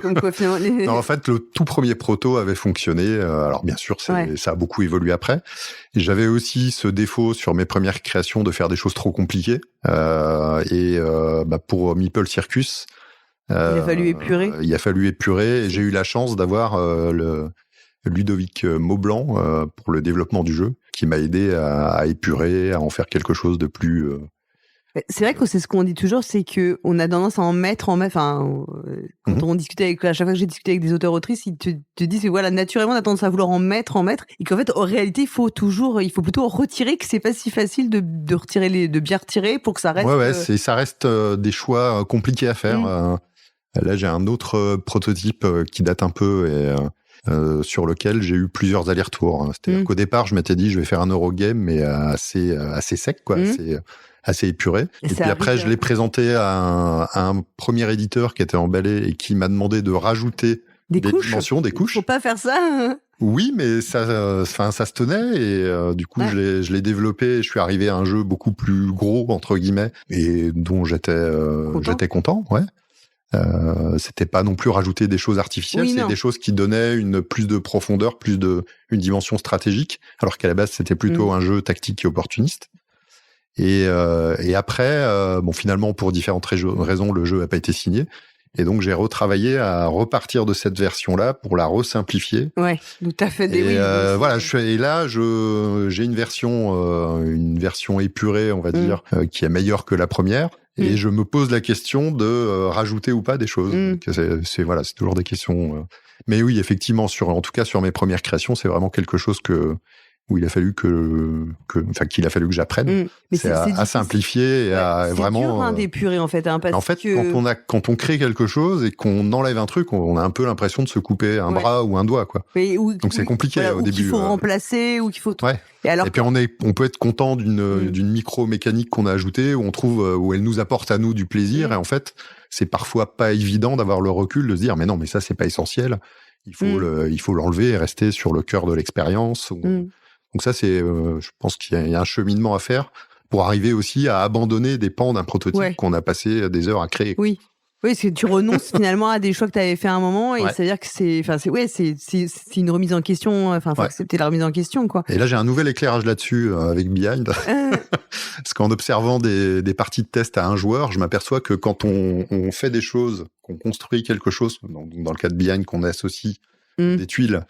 Speaker 3: Comme quoi, finalement,
Speaker 4: Non, en fait, le tout premier proto avait fonctionné. Alors, bien sûr, ça a beaucoup évolué après. Et j'avais aussi ce défaut sur mes premières créations de faire des choses trop compliquées. Pour Meeple Circus,
Speaker 3: il a fallu épurer.
Speaker 4: Et j'ai eu la chance d'avoir le Ludovic Maublanc pour le développement du jeu, qui m'a aidé à épurer, à en faire quelque chose de plus...
Speaker 3: C'est vrai que c'est ce qu'on dit toujours, c'est que on a tendance à en mettre, quand on discutait à chaque fois que j'ai discuté avec des auteurs-autrices, ils te disent que voilà, naturellement, on a tendance à vouloir en mettre, et qu'en fait, en réalité, il faut plutôt retirer, que c'est pas si facile de retirer de bien retirer pour que ça reste.
Speaker 4: Ça reste des choix compliqués à faire. Là, j'ai un autre prototype qui date un peu et sur lequel j'ai eu plusieurs allers-retours. C'est-à-dire qu'au départ, je m'étais dit, je vais faire un Eurogame, mais assez sec, quoi. Assez épuré. Et puis après, je l'ai présenté à un premier éditeur qui était emballé et qui m'a demandé de rajouter des dimensions, des couches.
Speaker 3: Faut pas faire ça.
Speaker 4: Oui, mais ça se tenait et du coup, je l'ai développé. Je suis arrivé à un jeu beaucoup plus gros entre guillemets et dont j'étais content. Ouais. C'était pas non plus rajouter des choses artificielles, c'est des choses qui donnaient plus de profondeur, une dimension stratégique, alors qu'à la base c'était plutôt un jeu tactique et opportuniste. Et après, finalement, pour différentes raisons, le jeu n'a pas été signé. Et donc, j'ai retravaillé à repartir de cette version-là pour la resimplifier.
Speaker 3: Ouais, donc t'as fait des...
Speaker 4: Voilà, j'ai une version épurée, on va dire, qui est meilleure que la première. Et je me pose la question de rajouter ou pas des choses. Donc, c'est toujours des questions. Mais oui, effectivement, en tout cas, sur mes premières créations, c'est vraiment quelque chose où il a fallu qu'il a fallu que j'apprenne. C'est à simplifier et à vraiment.
Speaker 3: C'est dur d'épurer en fait.
Speaker 4: En fait, quand on crée quelque chose et qu'on enlève un truc, on a un peu l'impression de se couper un bras ou un doigt, quoi. Donc c'est compliqué au début.
Speaker 3: Qu'il faut remplacer ou qu'il faut.
Speaker 4: Ouais. Et puis on peut être content d'une micro mécanique qu'on a ajoutée où on trouve où elle nous apporte à nous du plaisir et en fait c'est parfois pas évident d'avoir le recul de se dire mais non mais ça c'est pas essentiel. Il faut l'enlever et rester sur le cœur de l'expérience. Donc ça, je pense qu'il y a un cheminement à faire pour arriver aussi à abandonner des pans d'un prototype qu'on a passé des heures à créer.
Speaker 3: Oui, parce que tu renonces finalement à des choix que tu avais fait à un moment et ça veut dire que c'est une remise en question. Faut accepter la remise en question, quoi.
Speaker 4: Et là, j'ai un nouvel éclairage là-dessus avec Behind. Parce qu'en observant des parties de test à un joueur, je m'aperçois que quand on fait des choses, qu'on construit quelque chose, dans le cas de Behind, qu'on associe des tuiles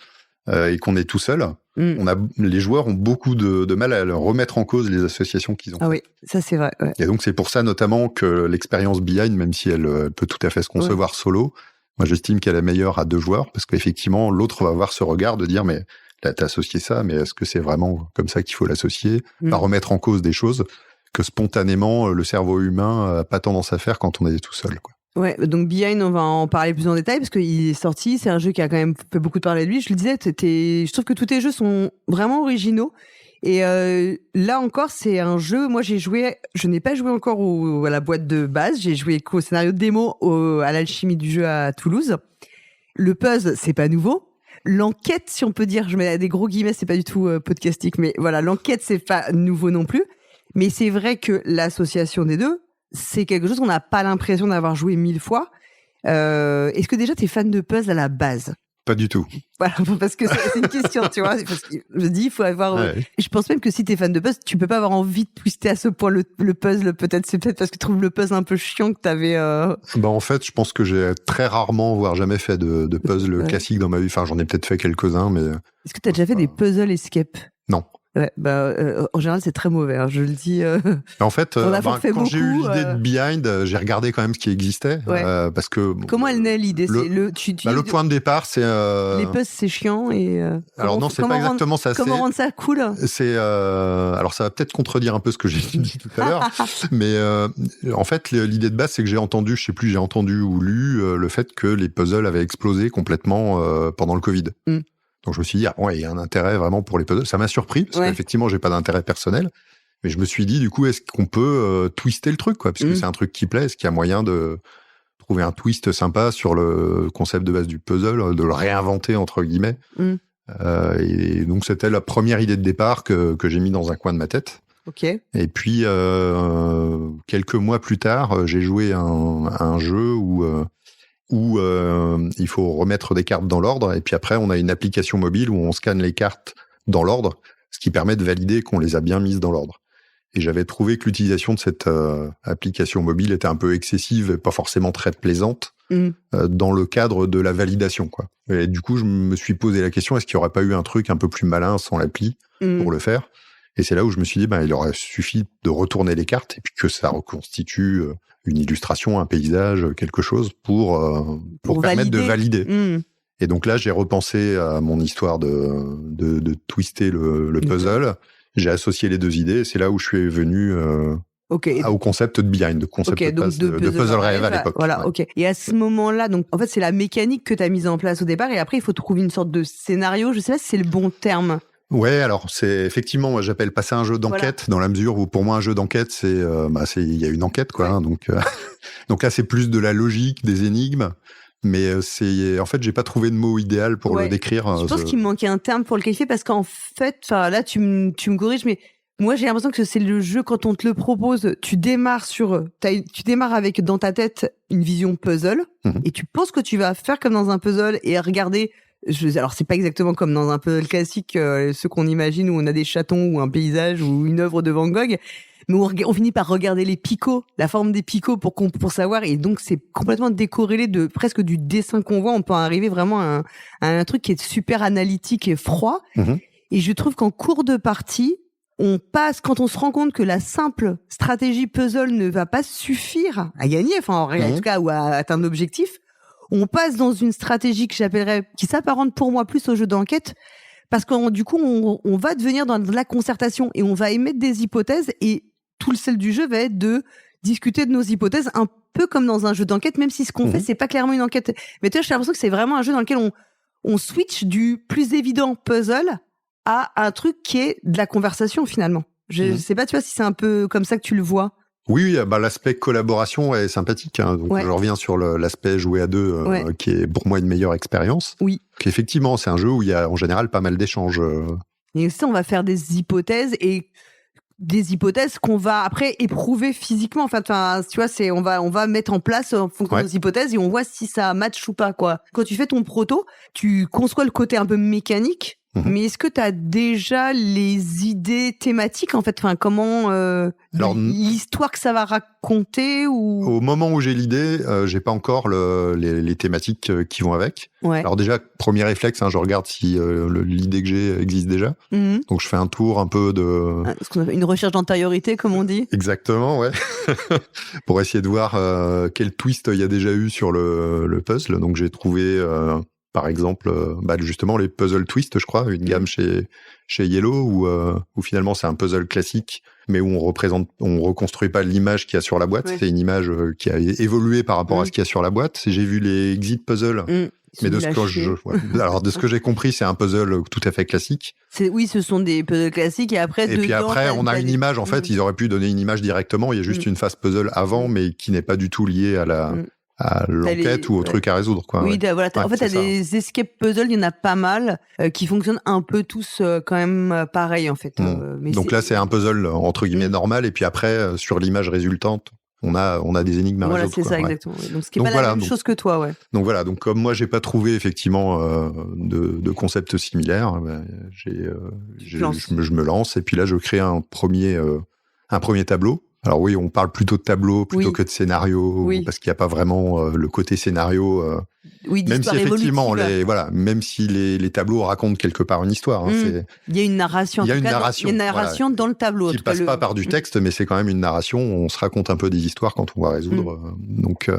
Speaker 4: et qu'on est tout seul, les joueurs ont beaucoup de mal à remettre en cause les associations qu'ils ont.
Speaker 3: Ah oui, ça c'est vrai. Ouais.
Speaker 4: Et donc c'est pour ça notamment que l'expérience Behind, même si elle peut tout à fait se concevoir solo, moi j'estime qu'elle est meilleure à 2 joueurs parce qu'effectivement l'autre va avoir ce regard de dire mais là t'as associé ça, mais est-ce que c'est vraiment comme ça qu'il faut l'associer, pas remettre en cause des choses que spontanément le cerveau humain a pas tendance à faire quand on est tout seul, quoi.
Speaker 3: Ouais, donc Behind, on va en parler plus en détail parce qu'il est sorti, c'est un jeu qui a quand même fait beaucoup de parler de lui. Je le disais, je trouve que tous tes jeux sont vraiment originaux. Et là encore, c'est un jeu, moi je n'ai pas joué encore à la boîte de base, j'ai joué qu'au scénario de démo à l'alchimie du jeu à Toulouse. Le puzzle, c'est pas nouveau. L'enquête, si on peut dire, je mets des gros guillemets, c'est pas du tout podcastique, mais voilà, l'enquête, c'est pas nouveau non plus. Mais c'est vrai que l'association des deux, c'est quelque chose qu'on n'a pas l'impression d'avoir joué 1000 fois. Est-ce que déjà t'es fan de puzzle à la base ?
Speaker 4: Pas du tout.
Speaker 3: Voilà, parce que c'est une question, tu vois. Parce que je dis, il faut avoir. Je pense même que si t'es fan de puzzle, tu peux pas avoir envie de twister à ce point le puzzle. C'est peut-être parce que tu trouves le puzzle un peu chiant que t'avais.
Speaker 4: En fait, je pense que j'ai très rarement, voire jamais fait de puzzle classique dans ma vie. Enfin, j'en ai peut-être fait quelques-uns, mais.
Speaker 3: Est-ce que t'as déjà fait des puzzles escape ?
Speaker 4: Non.
Speaker 3: Ouais, en général, c'est très mauvais. Hein, je le dis.
Speaker 4: En fait,
Speaker 3: On a
Speaker 4: quand
Speaker 3: beaucoup,
Speaker 4: j'ai eu l'idée de Behind, j'ai regardé quand même ce qui existait,
Speaker 3: Ouais.
Speaker 4: parce que
Speaker 3: Comment elle naît l'idée?
Speaker 4: le point de départ, c'est
Speaker 3: les puzzles, c'est chiant et.
Speaker 4: Alors non, c'est pas exactement ça.
Speaker 3: Comment rendre ça cool?
Speaker 4: C'est alors ça va peut-être contredire un peu ce que j'ai dit tout à l'heure, mais en fait l'idée de base c'est que j'ai entendu ou lu le fait que les puzzles avaient explosé complètement pendant le Covid. Donc je me suis dit il y a un intérêt vraiment pour les puzzles. Ça m'a surpris parce qu'effectivement j'ai pas d'intérêt personnel, mais je me suis dit du coup est-ce qu'on peut twister le truc quoi, parce que c'est un truc qui plaît, est-ce qu'il y a moyen de trouver un twist sympa sur le concept de base du puzzle, de le réinventer entre guillemets. Et donc c'était la première idée de départ que j'ai mis dans un coin de ma tête.
Speaker 3: Ok.
Speaker 4: Et puis quelques mois plus tard, j'ai joué à un jeu où il faut remettre des cartes dans l'ordre, et puis après on a une application mobile où on scanne les cartes dans l'ordre, ce qui permet de valider qu'on les a bien mises dans l'ordre. Et j'avais trouvé que l'utilisation de cette application mobile était un peu excessive et pas forcément très plaisante dans le cadre de la validation, quoi. Et du coup, je me suis posé la question, est-ce qu'il n'y aurait pas eu un truc un peu plus malin sans l'appli pour le faire? Et c'est là où je me suis dit, il aurait suffi de retourner les cartes et puis que ça reconstitue une illustration, un paysage, quelque chose pour permettre de valider. Et donc là, j'ai repensé à mon histoire de twister le puzzle. J'ai associé les deux idées, et c'est là où je suis venu au concept de Behind, de puzzle rêve à l'époque.
Speaker 3: Voilà, ok. Et à ce moment-là, donc en fait, c'est la mécanique que tu as mise en place au départ, et après, il faut trouver une sorte de scénario. Je sais pas si c'est le bon terme.
Speaker 4: Ouais, alors c'est effectivement, moi j'appelle pas ça un jeu d'enquête, dans la mesure où pour moi un jeu d'enquête c'est il y a une enquête quoi, hein, donc là c'est plus de la logique, des énigmes, mais en fait j'ai pas trouvé de mot idéal pour le décrire.
Speaker 3: Je pense qu'il me manquait un terme pour le qualifier, parce qu'en fait, là tu me corriges, mais moi j'ai l'impression que c'est le jeu, quand on te le propose, tu démarres avec dans ta tête une vision puzzle, et tu penses que tu vas faire comme dans un puzzle et regarder. Alors c'est pas exactement comme dans un puzzle classique, ceux qu'on imagine où on a des chatons ou un paysage ou une œuvre de Van Gogh, mais on finit par regarder les picots, la forme des picots pour savoir, et donc c'est complètement décorrélé de presque du dessin qu'on voit. On peut arriver vraiment à un truc qui est super analytique et froid. Et je trouve qu'en cours de partie, quand on se rend compte que la simple stratégie puzzle ne va pas suffire à gagner, en tout cas, ou à atteindre l'objectif, on passe dans une stratégie que j'appellerais, qui s'apparente pour moi plus au jeu d'enquête, parce que du coup, on va devenir dans de la concertation et on va émettre des hypothèses, et tout le sel du jeu va être de discuter de nos hypothèses, un peu comme dans un jeu d'enquête, même si ce qu'on fait, c'est pas clairement une enquête. Mais tu vois, j'ai l'impression que c'est vraiment un jeu dans lequel on switch du plus évident puzzle à un truc qui est de la conversation finalement. Je sais pas, tu vois, si c'est un peu comme ça que tu le vois.
Speaker 4: Oui, l'aspect collaboration est sympathique. Hein. Donc je reviens sur l'aspect jouer à deux, qui est pour moi une meilleure expérience. Oui. Qu'effectivement, c'est un jeu où il y a en général pas mal d'échanges.
Speaker 3: Et aussi, on va faire des hypothèses, et des hypothèses qu'on va après éprouver physiquement. Enfin, tu vois, on va mettre en place en fonction de nos hypothèses, et on voit si ça match ou pas, quoi. Quand tu fais ton proto, tu conçois le côté un peu mécanique. Mais est-ce que tu as déjà les idées thématiques, en fait, comment l'histoire que ça va raconter ou...
Speaker 4: Au moment où j'ai l'idée, j'ai pas encore les thématiques qui vont avec. Alors déjà, premier réflexe, je regarde si l'idée que j'ai existe déjà. Donc je fais un tour un peu de...
Speaker 3: Ce qu'on appelle une recherche d'antériorité, comme on dit.
Speaker 4: Exactement, ouais. Pour essayer de voir quel twist il y a déjà eu sur le puzzle. Donc j'ai trouvé... par exemple, justement les puzzle twist, je crois, une gamme chez Yellow où finalement c'est un puzzle classique, mais où on reconstruit pas l'image qu'il y a sur la boîte. C'est une image qui a évolué par rapport à ce qu'il y a sur la boîte. J'ai vu les exit puzzle, mais de ce que j'ai compris, c'est un puzzle tout à fait classique.
Speaker 3: Ce sont des puzzles classiques, et après
Speaker 4: on a une image. En fait, ils auraient pu donner une image directement. Il y a juste une phase puzzle avant, mais qui n'est pas du tout liée à l'enquête ou au truc à résoudre, quoi.
Speaker 3: Oui, en fait, t'as des escape puzzles, il y en a pas mal qui fonctionnent un peu tous quand même pareil, en fait.
Speaker 4: Mais donc là, c'est un puzzle entre guillemets normal, et puis après, sur l'image résultante, on a des énigmes à résoudre.
Speaker 3: Voilà, c'est ça, exactement. Donc ce qui est pas la même chose que toi, ouais.
Speaker 4: Donc voilà, donc comme moi, j'ai pas trouvé effectivement de concept similaire, je me lance, et puis là, je crée un premier tableau. Alors oui, on parle plutôt de tableau plutôt
Speaker 3: Oui.
Speaker 4: que de scénario,
Speaker 3: Oui.
Speaker 4: parce qu'il n'y a pas vraiment le côté scénario.
Speaker 3: Oui,
Speaker 4: Même si
Speaker 3: d'histoire
Speaker 4: effectivement,
Speaker 3: évolutive.
Speaker 4: même si les tableaux racontent quelque part une histoire, hein,
Speaker 3: Il y a une narration.
Speaker 4: Il y a
Speaker 3: en tout
Speaker 4: une
Speaker 3: cas,
Speaker 4: narration,
Speaker 3: Il y a une narration dans le tableau. en
Speaker 4: qui
Speaker 3: tout cas,
Speaker 4: passe pas par du texte, mais c'est quand même une narration. On se raconte un peu des histoires quand on va résoudre. Donc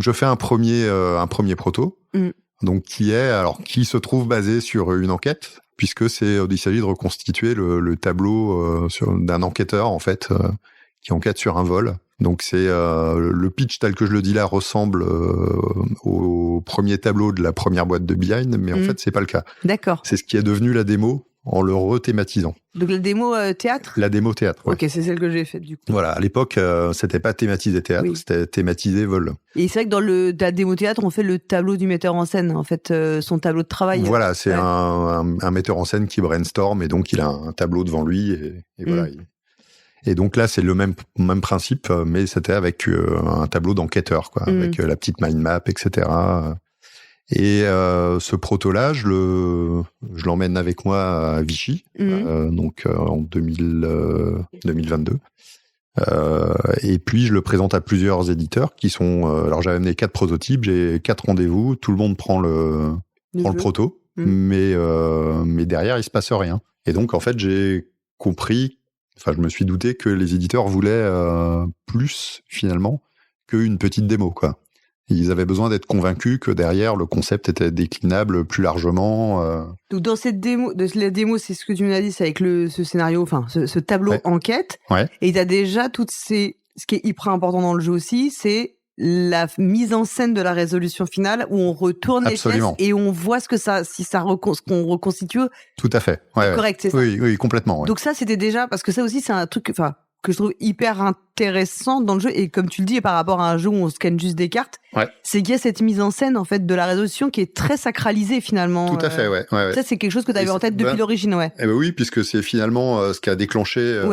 Speaker 4: je fais un premier proto, donc qui se trouve basé sur une enquête, puisque il s'agit de reconstituer le tableau d'un enquêteur en fait qui enquête sur un vol. Donc c'est le pitch tel que je le dis là ressemble au premier tableau de la première boîte de Behind, mais en fait c'est pas le cas.
Speaker 3: D'accord.
Speaker 4: C'est ce qui est devenu la démo en le rethématisant.
Speaker 3: Donc la démo théâtre.
Speaker 4: La démo théâtre. Ouais.
Speaker 3: Ok, c'est celle que j'ai faite du coup.
Speaker 4: Voilà, à l'époque c'était pas thématisé théâtre, c'était thématisé vol.
Speaker 3: Et c'est vrai que dans la démo théâtre, on fait le tableau du metteur en scène, en fait, son tableau de travail.
Speaker 4: Voilà, c'est un metteur en scène qui brainstorm et donc il a un tableau devant lui et voilà. Et donc là, c'est le même principe, mais c'était avec un tableau d'enquêteur, quoi, avec la petite mind map, etc. Et ce proto-là, je l'emmène avec moi à Vichy, donc en 2022. Et puis, je le présente à plusieurs éditeurs qui sont... alors, j'avais amené 4 prototypes, j'ai 4 rendez-vous, tout le monde prend le proto, mais derrière, il se passe rien. Et donc, en fait, j'ai compris... Enfin, je me suis douté que les éditeurs voulaient plus, finalement, qu'une petite démo, quoi. Ils avaient besoin d'être convaincus que derrière, le concept était déclinable plus largement.
Speaker 3: Donc, dans cette démo, la démo, c'est ce que tu nous as dit, c'est avec ce scénario, enfin, ce tableau enquête.
Speaker 4: Ouais.
Speaker 3: Et il y a déjà ce qui est hyper important dans le jeu aussi, c'est la mise en scène de la résolution finale où on retourne les pièces et on voit ce qu'on reconstitue.
Speaker 4: Tout à fait. Ouais,
Speaker 3: correct, c'est ça.
Speaker 4: Oui, complètement. Ouais.
Speaker 3: Donc ça, c'était déjà, parce que ça aussi, c'est un truc, enfin, que je trouve hyper intéressant dans le jeu. Et comme tu le dis, par rapport à un jeu où on scanne juste des cartes, c'est qu'il y a cette mise en scène, en fait, de la résolution qui est très sacralisée, finalement.
Speaker 4: Tout à fait, ouais.
Speaker 3: Ça, c'est quelque chose que tu avais en tête depuis l'origine,
Speaker 4: Eh ben oui, puisque c'est finalement ce qui a déclenché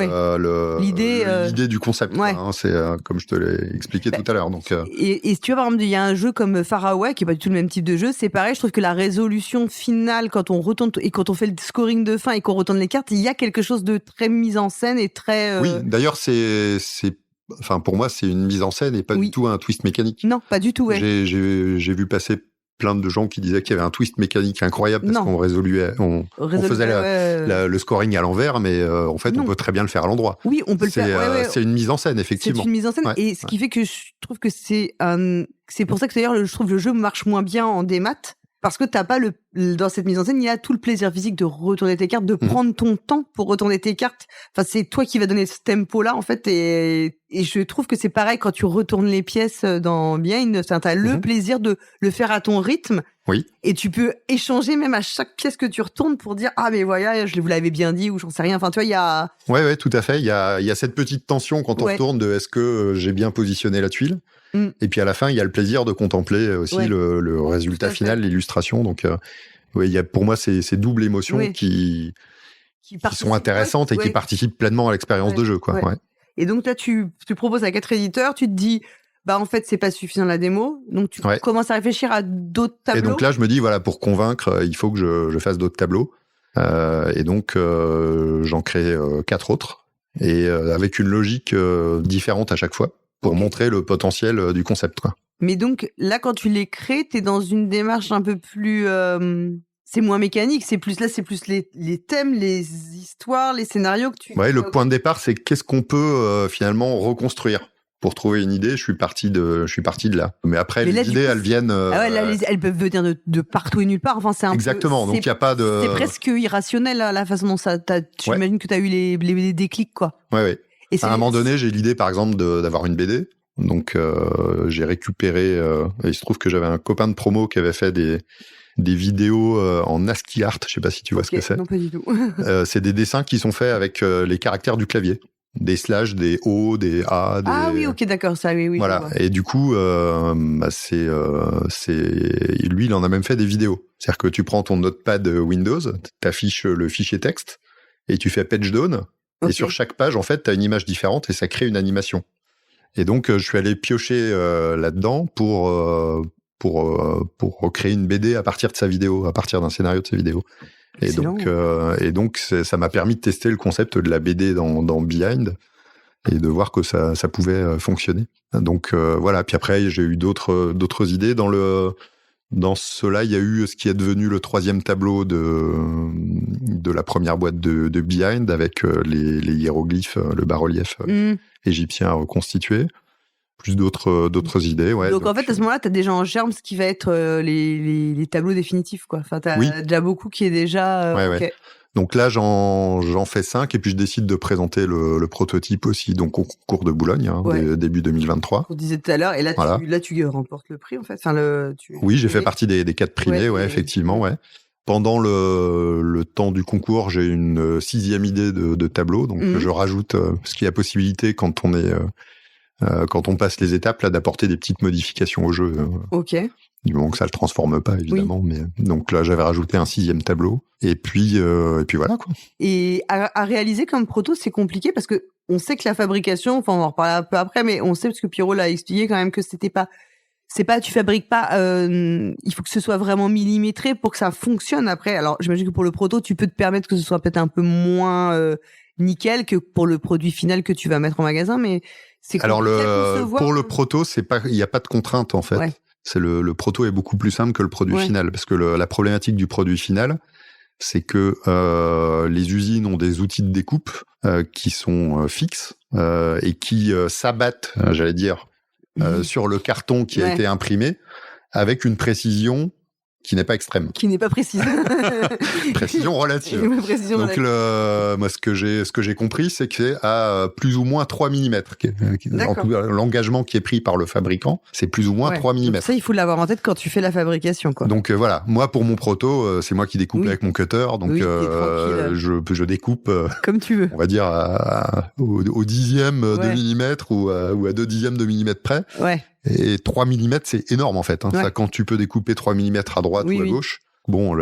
Speaker 4: l'idée du concept.
Speaker 3: Ouais.
Speaker 4: Hein, c'est comme je te l'ai expliqué tout à l'heure. Donc,
Speaker 3: et si tu vois, par exemple, il y a un jeu comme Far Away, qui est pas du tout le même type de jeu, c'est pareil, je trouve que la résolution finale, quand on retourne, et quand on fait le scoring de fin et qu'on retourne les cartes, il y a quelque chose de très mise en scène et très...
Speaker 4: Oui, d'ailleurs, enfin, pour moi, c'est une mise en scène et pas du tout un twist mécanique.
Speaker 3: Non, pas du tout, ouais.
Speaker 4: J'ai vu passer plein de gens qui disaient qu'il y avait un twist mécanique incroyable parce qu'on faisait le scoring à l'envers, mais en fait, on peut très bien le faire à l'endroit.
Speaker 3: Oui, on peut le faire.
Speaker 4: C'est une mise en scène, effectivement.
Speaker 3: C'est une mise en scène, et ce qui fait que je trouve que c'est pour ça que d'ailleurs, je trouve que le jeu marche moins bien en démat. Parce que t'as pas dans cette mise en scène, il y a tout le plaisir physique de retourner tes cartes, de prendre ton temps pour retourner tes cartes. Enfin, c'est toi qui vas donner ce tempo-là, en fait, et je trouve que c'est pareil quand tu retournes les pièces dans Behind. T'as le plaisir de le faire à ton rythme.
Speaker 4: Oui.
Speaker 3: Et tu peux échanger même à chaque pièce que tu retournes pour dire, ah, mais voilà, vous l'avez bien dit, ou j'en sais rien. Enfin, tu vois, il y a...
Speaker 4: Ouais, tout à fait. Il y a cette petite tension quand on retourne de est-ce que j'ai bien positionné la tuile? Et puis à la fin, il y a le plaisir de contempler aussi le résultat final, l'illustration. Donc, pour moi, c'est ces doubles émotions qui sont intéressantes et qui participent pleinement à l'expérience de jeu, quoi. Ouais.
Speaker 3: Et donc là, tu proposes à 4 éditeurs, tu te dis, bah en fait, c'est pas suffisant la démo, donc tu commences à réfléchir à d'autres tableaux.
Speaker 4: Et donc là, je me dis, voilà, pour convaincre, il faut que je fasse d'autres tableaux. Et donc, j'en crée 4 autres, et avec une logique différente à chaque fois, pour montrer le potentiel du concept, quoi.
Speaker 3: Mais donc, là, quand tu les crées, t'es dans une démarche un peu plus... c'est moins mécanique, c'est plus les thèmes, les histoires, les scénarios que tu...
Speaker 4: Ouais, le point de départ, c'est qu'est-ce qu'on peut finalement reconstruire. Pour trouver une idée, je suis parti de là. Mais après, les idées, elles viennent...
Speaker 3: elles peuvent venir de partout et nulle part. Enfin, c'est un
Speaker 4: Exactement, donc il n'y a pas de...
Speaker 3: C'est presque irrationnel, la façon dont j'imagine que tu as eu les déclics, quoi.
Speaker 4: Ouais. À un moment donné, j'ai l'idée, par exemple, d'avoir une BD. Donc, j'ai récupéré... il se trouve que j'avais un copain de promo qui avait fait des vidéos en ASCII art. Je sais pas si tu vois ce que c'est.
Speaker 3: Non, pas du tout.
Speaker 4: C'est des dessins qui sont faits avec les caractères du clavier. Des slash, des O, des A, des...
Speaker 3: Ah oui, ok, d'accord, ça, oui.
Speaker 4: Voilà. Et du coup, lui, il en a même fait des vidéos. C'est-à-dire que tu prends ton notepad Windows, t'affiches le fichier texte, et tu fais page down, et sur chaque page, en fait, t'as une image différente, et ça crée une animation. Et donc, je suis allé piocher là-dedans pour recréer une BD à partir de sa vidéo, à partir d'un scénario de sa vidéo. Et donc, ça m'a permis de tester le concept de la BD dans Behind. et de voir que ça pouvait fonctionner. Donc voilà. Puis après, j'ai eu d'autres idées dans cela. Il y a eu ce qui est devenu le 3e tableau de la première boîte de Behind avec les hiéroglyphes, le bas-relief égyptien reconstitué. Plus d'autres idées, ouais.
Speaker 3: Donc en fait, à ce moment-là, t'as déjà en germe ce qui va être les tableaux définitifs, quoi. Enfin, t'as déjà beaucoup qui est déjà.
Speaker 4: Ouais,
Speaker 3: okay.
Speaker 4: Ouais. Donc là, j'en fais 5 et puis je décide de présenter le prototype aussi, donc au concours de Boulogne, début 2023.
Speaker 3: On disait tout à l'heure, et là,
Speaker 4: voilà.
Speaker 3: tu remportes le prix, en fait. Enfin,
Speaker 4: oui, j'ai fait partie des 4 primés, effectivement, ouais. Pendant le temps du concours, j'ai une 6e idée de tableau, donc je rajoute, parce qu'il y a possibilité quand on passe les étapes, là, d'apporter des petites modifications au jeu.
Speaker 3: Ok.
Speaker 4: Du moment que ça le transforme pas, évidemment. Oui. Mais donc là, j'avais rajouté un 6e tableau. Et puis voilà, quoi.
Speaker 3: Et à réaliser comme proto, c'est compliqué parce que on sait que la fabrication, enfin, on va en reparler un peu après, mais on sait parce que Pierrot l'a expliqué quand même que tu fabriques pas, il faut que ce soit vraiment millimétré pour que ça fonctionne après. Alors, j'imagine que pour le proto, tu peux te permettre que ce soit peut-être un peu moins nickel que pour le produit final que tu vas mettre en magasin, mais c'est compliqué à concevoir.
Speaker 4: Pour le proto, il n'y a pas de contrainte, en fait. Ouais. Le proto est beaucoup plus simple que le produit final, parce que la problématique du produit final, c'est que les usines ont des outils de découpe qui sont fixes et qui s'abattent, j'allais dire, sur le carton qui a été imprimé avec une précision qui n'est pas extrême.
Speaker 3: Qui n'est pas précise.
Speaker 4: Précision relative. Donc moi ce que j'ai compris, c'est que c'est à plus ou moins 3 mm. En tout cas, l'engagement qui est pris par le fabricant, c'est plus ou moins 3 mm.
Speaker 3: Donc ça, il faut l'avoir en tête quand tu fais la fabrication, quoi.
Speaker 4: Donc voilà, moi pour mon proto, c'est moi qui découpe avec mon cutter, donc je découpe
Speaker 3: comme tu veux.
Speaker 4: On va dire au dixième de millimètre ou à 2 dixièmes de millimètre près.
Speaker 3: Ouais.
Speaker 4: Et 3 mm, c'est énorme en fait. Ça, quand tu peux découper 3 mm à droite ou à gauche. Bon,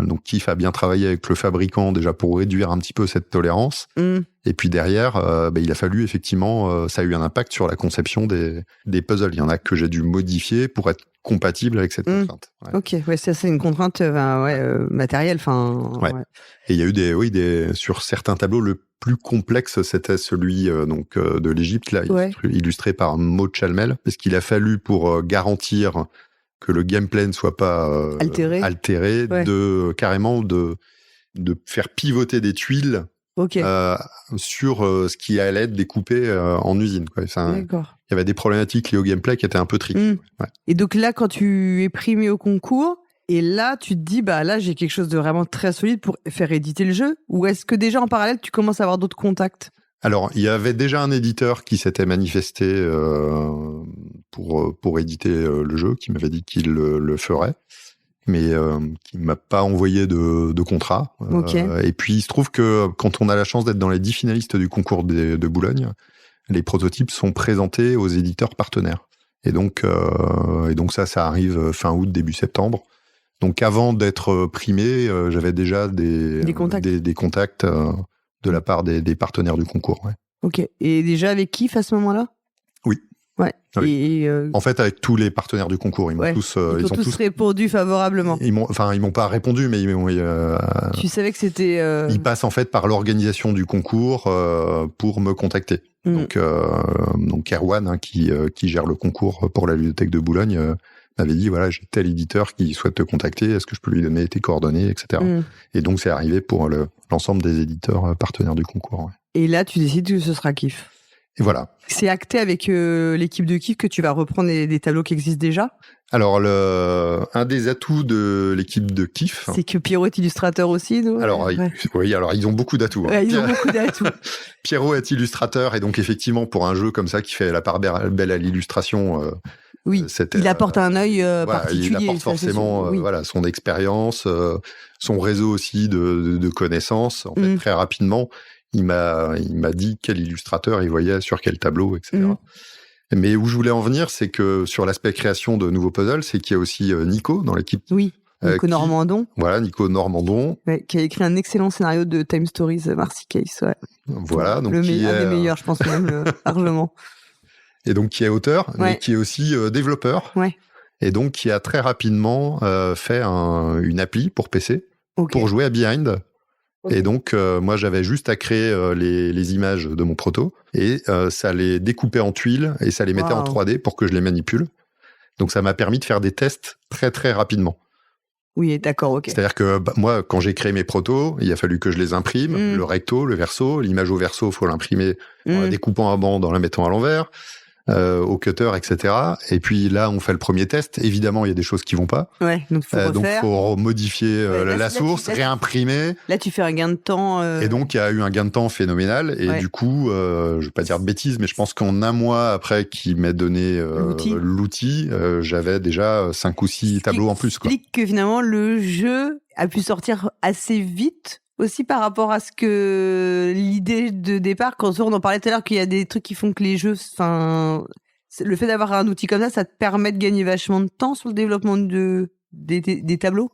Speaker 4: donc Kif a bien travaillé avec le fabricant déjà pour réduire un petit peu cette tolérance. Et puis derrière, il a fallu effectivement, ça a eu un impact sur la conception des puzzles. Il y en a que j'ai dû modifier pour être compatible avec cette contrainte. Ouais.
Speaker 3: Ok, c'est une contrainte matérielle.
Speaker 4: Et il y a eu sur certains tableaux, le plus complexe, c'était celui de l'Égypte, là, illustré par Maud Chalmel, parce qu'il a fallu pour garantir que le gameplay ne soit pas altéré carrément de faire pivoter des tuiles sur ce qui allait être découpé en usine. Quoi.
Speaker 3: D'accord.
Speaker 4: Il y avait des problématiques liées au gameplay qui étaient un peu tricky.
Speaker 3: Et donc là, quand tu es primé au concours, et là, tu te dis, là, j'ai quelque chose de vraiment très solide pour faire éditer le jeu, ou est-ce que déjà en parallèle, tu commences à avoir d'autres contacts ?
Speaker 4: Alors, il y avait déjà un éditeur qui s'était manifesté pour éditer le jeu, qui m'avait dit qu'il le ferait, mais qui m'a pas envoyé de contrat. Et puis, il se trouve que quand on a la chance d'être dans les 10 finalistes du concours de Boulogne, les prototypes sont présentés aux éditeurs partenaires. Et donc ça arrive fin août, début septembre. Donc, avant d'être primé, j'avais déjà des contacts de la part des partenaires du concours. Ouais.
Speaker 3: Ok. Et déjà avec Kif à ce moment-là ?
Speaker 4: Oui.
Speaker 3: Ouais.
Speaker 4: Oui. En fait, avec tous les partenaires du concours, ils m'ont tous
Speaker 3: répondu favorablement.
Speaker 4: Ils m'ont pas répondu, mais
Speaker 3: tu savais que c'était.
Speaker 4: Ils passent en fait par l'organisation du concours pour me contacter. Donc Erwan, qui gère le concours pour la ludothèque de Boulogne, m'avait dit voilà, j'ai tel éditeur qui souhaite te contacter, est-ce que je peux lui donner tes coordonnées, etc. Et donc c'est arrivé pour l'ensemble des éditeurs partenaires du concours. Ouais.
Speaker 3: Et là, tu décides que ce sera Kif.
Speaker 4: Et voilà.
Speaker 3: C'est acté avec l'équipe de Kif que tu vas reprendre des tableaux qui existent déjà ?
Speaker 4: Alors, un des atouts de l'équipe de Kif...
Speaker 3: C'est que Pierrot est illustrateur aussi, non ?
Speaker 4: Alors, alors ils ont beaucoup d'atouts.
Speaker 3: Ouais, ils ont beaucoup d'atouts.
Speaker 4: Pierrot est illustrateur, et donc effectivement, pour un jeu comme ça qui fait la part belle à l'illustration...
Speaker 3: il apporte un œil particulier.
Speaker 4: Il apporte forcément son expérience, son réseau aussi de connaissances. En fait, très rapidement, il m'a dit quel illustrateur il voyait sur quel tableau, etc. Mais où je voulais en venir, c'est que sur l'aspect création de nouveaux puzzles, c'est qu'il y a aussi Nico dans l'équipe.
Speaker 3: Oui, Nico Normandon.
Speaker 4: Voilà, Nico Normandon.
Speaker 3: Ouais, qui a écrit un excellent scénario de Time Stories, Marcy Case. Ouais.
Speaker 4: Voilà. Donc
Speaker 3: un des meilleurs, je pense même, largement.
Speaker 4: Et donc qui est auteur, mais qui est aussi développeur.
Speaker 3: Ouais.
Speaker 4: Et donc qui a très rapidement fait une appli pour PC pour jouer à Behind.
Speaker 3: Ok.
Speaker 4: Et donc, moi, j'avais juste à créer les images de mon proto et ça les découpait en tuiles et ça les mettait en 3D pour que je les manipule. Donc, ça m'a permis de faire des tests très, très rapidement.
Speaker 3: Oui, d'accord, ok.
Speaker 4: C'est-à-dire que moi, quand j'ai créé mes protos, il a fallu que je les imprime, le recto, le verso. L'image au verso, faut l'imprimer en la découpant à bande, en la mettant à l'envers, au cutter, etc. Et puis là, on fait le premier test. Évidemment, il y a des choses qui vont pas.
Speaker 3: Ouais, donc
Speaker 4: faut modifier
Speaker 3: Ouais,
Speaker 4: la source, réimprimer.
Speaker 3: Là, tu fais un gain de temps.
Speaker 4: Et donc, il y a eu un gain de temps phénoménal. Et du coup, je vais pas dire de bêtises, mais je pense qu'en un mois après qu'il m'ait donné l'outil, j'avais déjà 5 ou 6 tableaux en plus, quoi.
Speaker 3: Explique que finalement, le jeu a pu sortir assez vite aussi par rapport à ce que l'idée de départ, quand on en parlait tout à l'heure, qu'il y a des trucs qui font que les jeux, enfin, le fait d'avoir un outil comme ça te permet de gagner vachement de temps sur le développement des tableaux.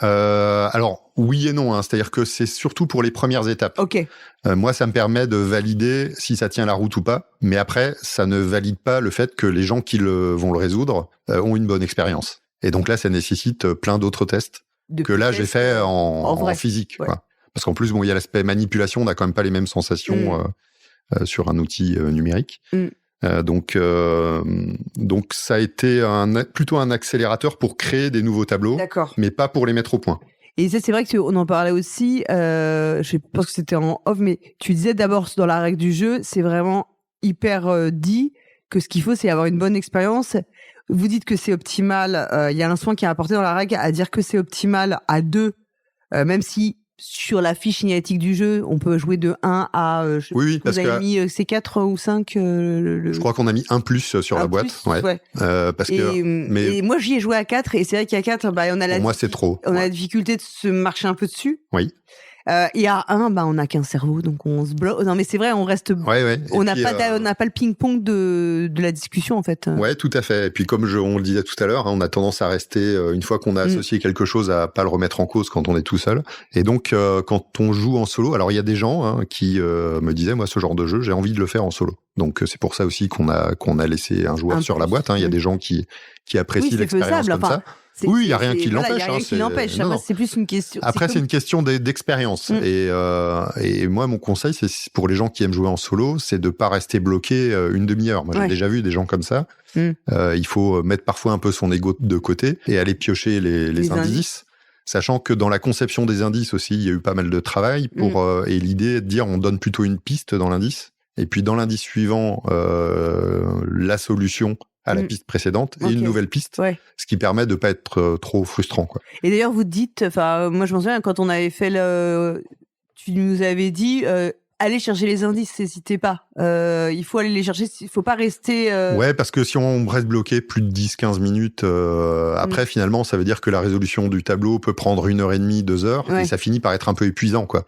Speaker 4: Alors oui et non, hein. C'est-à-dire que c'est surtout pour les premières étapes.
Speaker 3: Ok.
Speaker 4: Moi, ça me permet de valider si ça tient la route ou pas, mais après, ça ne valide pas le fait que les gens qui vont le résoudre ont une bonne expérience. Et donc là, ça nécessite plein d'autres tests que là j'ai fait en physique.
Speaker 3: Ouais.
Speaker 4: Quoi. Parce qu'en plus, bon, il y a l'aspect manipulation, on n'a quand même pas les mêmes sensations sur un outil numérique. Donc ça a été plutôt un accélérateur pour créer des nouveaux tableaux, mais pas pour les mettre au point.
Speaker 3: Et ça, c'est vrai que on en parlait aussi, je pense que c'était en off, mais tu disais d'abord dans la règle du jeu, c'est vraiment hyper dit que ce qu'il faut, c'est avoir une bonne expérience. Vous dites que c'est optimal, il y a un soin qui est apporté dans la règle à dire que c'est optimal à 2, même si sur la fiche signalétique du jeu, on peut jouer de 1 à...
Speaker 4: oui, parce
Speaker 3: vous avez mis c'est 4 ou 5
Speaker 4: Je crois qu'on a mis 1+ sur la boîte. Ouais. Parce
Speaker 3: et moi, j'y ai joué à 4, et c'est vrai qu'à 4, on a
Speaker 4: moi, c'est trop.
Speaker 3: On a la difficulté de se marcher un peu dessus.
Speaker 4: Oui.
Speaker 3: Et à 1, on n'a qu'un cerveau, donc on se bloque. Non, mais c'est vrai, on reste...
Speaker 4: Ouais.
Speaker 3: On n'a pas le ping-pong de la discussion, en fait.
Speaker 4: Ouais, tout à fait. Et puis, comme on le disait tout à l'heure, on a tendance à rester, une fois qu'on a associé quelque chose, à pas le remettre en cause quand on est tout seul. Et donc, quand on joue en solo, alors il y a des gens qui me disaient, moi, ce genre de jeu, j'ai envie de le faire en solo. Donc, c'est pour ça aussi qu'on a laissé un joueur sur la boîte. Il y a des gens qui apprécient l'expérience comme ça.
Speaker 3: Oui,
Speaker 4: il y a rien qui l'empêche.
Speaker 3: Il y a rien qui l'empêche. Après, c'est plus une question.
Speaker 4: Après, c'est une question d'expérience. Et moi, mon conseil, c'est pour les gens qui aiment jouer en solo, c'est de pas rester bloqué une demi-heure. Moi, j'ai déjà vu des gens comme ça. Il faut mettre parfois un peu son ego de côté et aller piocher les indices. Sachant que dans la conception des indices aussi, il y a eu pas mal de travail et l'idée est de dire on donne plutôt une piste dans l'indice. Et puis dans l'indice suivant, la solution à la piste précédente et une nouvelle piste, ce qui permet de pas être trop frustrant, quoi.
Speaker 3: Et d'ailleurs, vous dites, moi je m'en souviens, quand on avait fait tu nous avais dit, allez chercher les indices, n'hésitez pas. Il faut aller les chercher, il faut pas rester...
Speaker 4: Ouais, parce que si on reste bloqué plus de 10-15 minutes, après, finalement, ça veut dire que la résolution du tableau peut prendre 1h30, 2 heures, et ça finit par être un peu épuisant, quoi.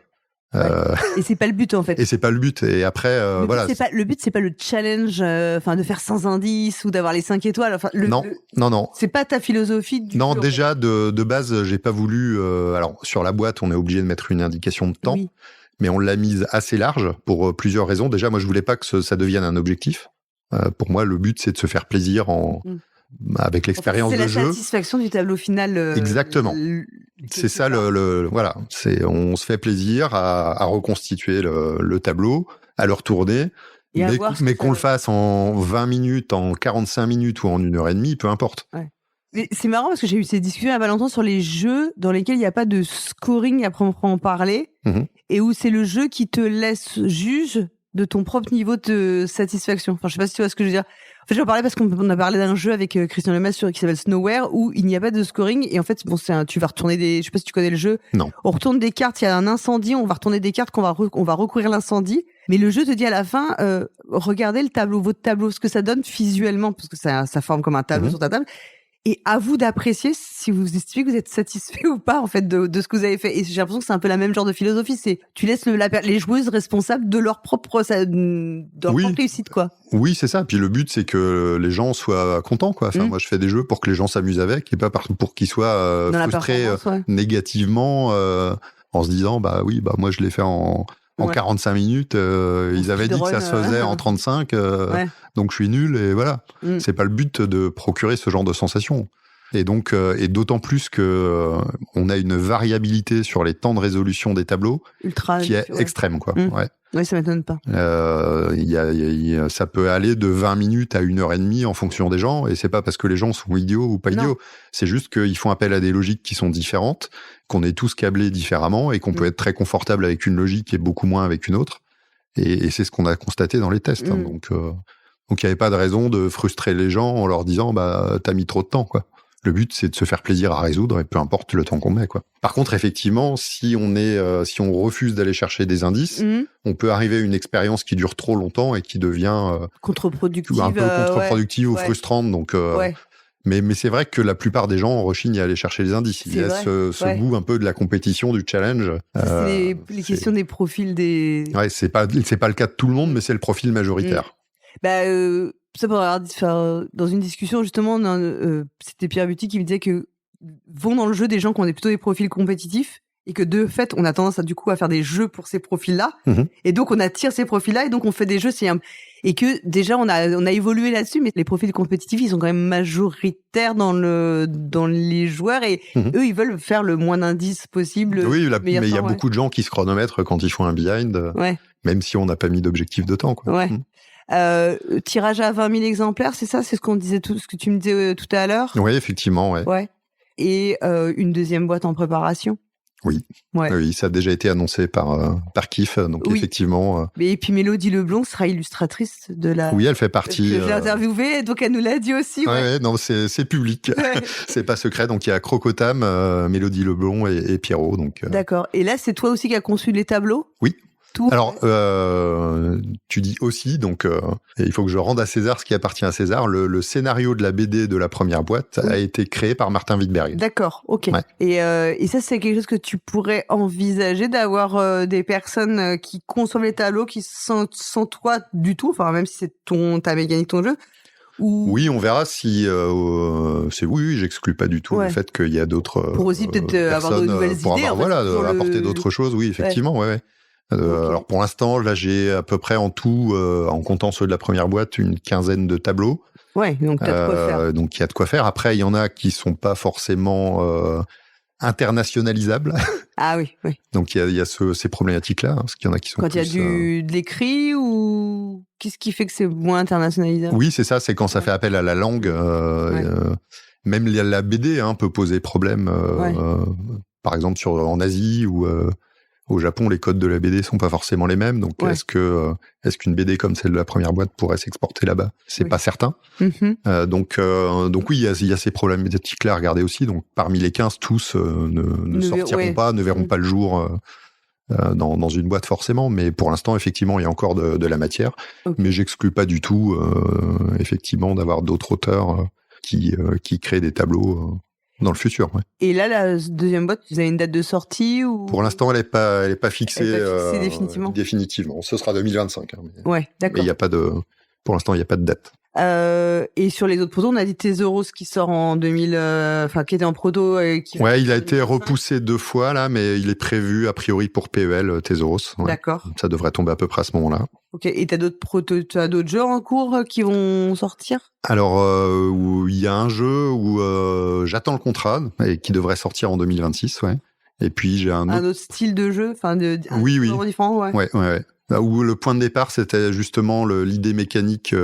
Speaker 3: Et c'est pas le but, en fait.
Speaker 4: Et c'est pas le but. Et après, voilà.
Speaker 3: Le but, c'est pas le challenge, de faire 100 indices ou d'avoir les 5 étoiles. Enfin,
Speaker 4: non.
Speaker 3: C'est pas ta philosophie du
Speaker 4: Non,
Speaker 3: jeu,
Speaker 4: déjà, de base, j'ai pas voulu, alors, sur la boîte, on est obligé de mettre une indication de temps. Oui. Mais on l'a mise assez large pour plusieurs raisons. Déjà, moi, je voulais pas que ça devienne un objectif. Pour moi, le but, c'est de se faire plaisir avec l'expérience de jeu.
Speaker 3: C'est la satisfaction du tableau final.
Speaker 4: Exactement. C'est ça voilà. On se fait plaisir à reconstituer le tableau, à le retourner. Mais qu'on le fasse en 20 minutes, en 45 minutes ou en 1h30, peu importe. Ouais.
Speaker 3: Mais c'est marrant parce que j'ai eu ces discussions à Valentin sur les jeux dans lesquels il n'y a pas de scoring à proprement parler et où c'est le jeu qui te laisse juge de ton propre niveau de satisfaction. Enfin, je sais pas si tu vois ce que je veux dire. En fait, j'en parlais parce qu'on a parlé d'un jeu avec Christian Lemaire qui s'appelle Snowware où il n'y a pas de scoring et en fait, tu vas retourner je sais pas si tu connais le jeu.
Speaker 4: Non.
Speaker 3: On retourne des cartes, il y a un incendie, on va retourner des cartes on va recouvrir l'incendie. Mais le jeu te dit à la fin, regardez votre tableau, ce que ça donne visuellement, parce que ça forme comme un tableau sur ta table. Et à vous d'apprécier si vous estimez que vous êtes satisfait ou pas, en fait, de ce que vous avez fait. Et j'ai l'impression que c'est un peu la même genre de philosophie. C'est, tu laisses les joueuses responsables de leur propre réussite, quoi.
Speaker 4: Oui, c'est ça. Puis le but, c'est que les gens soient contents, quoi. Enfin, moi, je fais des jeux pour que les gens s'amusent avec et pas pour qu'ils soient frustrés négativement, en se disant, moi, je l'ai fait en 45 minutes, ils avaient dit que ça se faisait en 35, donc je suis nul et voilà. C'est pas le but de procurer ce genre de sensation. Et donc, et d'autant plus que on a une variabilité sur les temps de résolution des tableaux
Speaker 3: Ultra.
Speaker 4: qui est extrême, quoi. Ouais.
Speaker 3: Oui, ça m'étonne pas.
Speaker 4: Ça peut aller de 20 minutes à 1h30 en fonction des gens, et c'est pas parce que les gens sont idiots ou pas idiots. C'est juste qu'ils font appel à des logiques qui sont différentes, qu'on est tous câblés différemment, et qu'on peut être très confortable avec une logique et beaucoup moins avec une autre. Et c'est ce qu'on a constaté dans les tests. Hein. Donc, il n'y avait pas de raison de frustrer les gens en leur disant, bah, t'as mis trop de temps, quoi. Le but, c'est de se faire plaisir à résoudre, et peu importe le temps qu'on met, quoi. Par contre, effectivement, si on refuse d'aller chercher des indices, on peut arriver à une expérience qui dure trop longtemps et qui devient
Speaker 3: contre-productive,
Speaker 4: un peu contre-productive ou frustrante. Donc, mais c'est vrai que la plupart des gens rechignent à aller chercher les indices. Il y a ce goût un peu de la compétition, du challenge.
Speaker 3: C'est les questions des profils des.
Speaker 4: Ouais, c'est pas le cas de tout le monde, mais c'est le profil majoritaire.
Speaker 3: Ça pourrait avoir dans une discussion justement, c'était Pierre Buty qui me disait que vont dans le jeu des gens qui ont plutôt des profils compétitifs et que de fait on a tendance à faire des jeux pour ces profils-là et donc on attire ces profils-là et donc on fait des jeux et que déjà on a évolué là-dessus, mais les profils compétitifs ils sont quand même majoritaires dans les joueurs et eux ils veulent faire le moins d'indices possible.
Speaker 4: Oui, mais il y a beaucoup de gens qui se chronomètrent quand ils font un behind, même si on n'a pas mis d'objectif de temps, quoi.
Speaker 3: Tirage à 20 000 exemplaires, c'est ça? C'est ce qu'on disait ce que tu me disais tout à l'heure?
Speaker 4: Oui, effectivement, ouais.
Speaker 3: Et une deuxième boîte en préparation?
Speaker 4: Oui. Oui, ça a déjà été annoncé par Kif, donc effectivement.
Speaker 3: Et puis Mélodie Leblond sera illustratrice de la.
Speaker 4: Oui, elle fait partie.
Speaker 3: Je l'ai interviewée, donc elle nous l'a dit aussi.
Speaker 4: Non, c'est public, c'est pas secret. Donc il y a Crocotam, Mélodie Leblond et Pierrot. Donc.
Speaker 3: D'accord. Et là, c'est toi aussi qui as conçu les tableaux?
Speaker 4: Oui. Tout. Alors, tu dis aussi, donc il faut que je rende à César ce qui appartient à César. Le scénario de la BD de la première boîte a été créé par Martin Wittberg.
Speaker 3: D'accord, ok. Ouais. Et ça, c'est quelque chose que tu pourrais envisager d'avoir des personnes qui conçoivent les tableaux, qui sont sans toi du tout, enfin même si c'est ta mécanique, ton jeu.
Speaker 4: Oui, on verra si j'exclus pas du tout le fait qu'il y a d'autres
Speaker 3: pour aussi peut-être avoir de nouvelles idées,
Speaker 4: apporter d'autres choses. Oui, effectivement, ouais. Alors pour l'instant, là j'ai à peu près en tout, en comptant ceux de la première boîte, une quinzaine de tableaux.
Speaker 3: Ouais, donc t'as de quoi faire.
Speaker 4: Donc il y a de quoi faire. Après, il y en a qui sont pas forcément internationalisables.
Speaker 3: Ah oui.
Speaker 4: Donc il y a ces problématiques-là, parce qu'il y en a qui sont.
Speaker 3: Quand il y a de l'écrit ou qu'est-ce qui fait que c'est moins internationalisable?
Speaker 4: Oui, c'est ça. C'est quand ça fait appel à la langue. Même la BD peut poser problème. Par exemple en Asie ou au Japon, les codes de la BD sont pas forcément les mêmes. Donc est-ce qu'une BD comme celle de la première boîte pourrait s'exporter là-bas? C'est pas certain. Donc oui, il y a ces problématiques-là à regarder aussi. Donc parmi les 15, tous ne sortiront pas, ne verront pas le jour dans une boîte forcément. Mais pour l'instant, effectivement, il y a encore de la matière. Mais j'exclus pas du tout, effectivement, d'avoir d'autres auteurs qui créent des tableaux dans le futur.
Speaker 3: Et là, la deuxième boîte, vous avez une date de sortie ou...
Speaker 4: Pour l'instant, elle est pas fixée,
Speaker 3: définitivement.
Speaker 4: Définitivement. Ce sera 2025.
Speaker 3: Ouais, d'accord.
Speaker 4: Mais pour l'instant, il n'y a pas de date.
Speaker 3: Et sur les autres protos, on a dit Thésaurus qui sort en 2000, qui était en proto.
Speaker 4: Il a été repoussé 2 fois là, mais il est prévu a priori pour PEL Thésaurus.
Speaker 3: D'accord.
Speaker 4: Ça devrait tomber à peu près à ce moment-là.
Speaker 3: Ok. Et t'as d'autres jeux en cours qui vont sortir? Alors,
Speaker 4: il y a un jeu où j'attends le contrat et qui devrait sortir en 2026, Et puis j'ai un autre
Speaker 3: style de jeu,
Speaker 4: oui,
Speaker 3: différent,
Speaker 4: ouais. Où le point de départ, c'était justement l'idée mécanique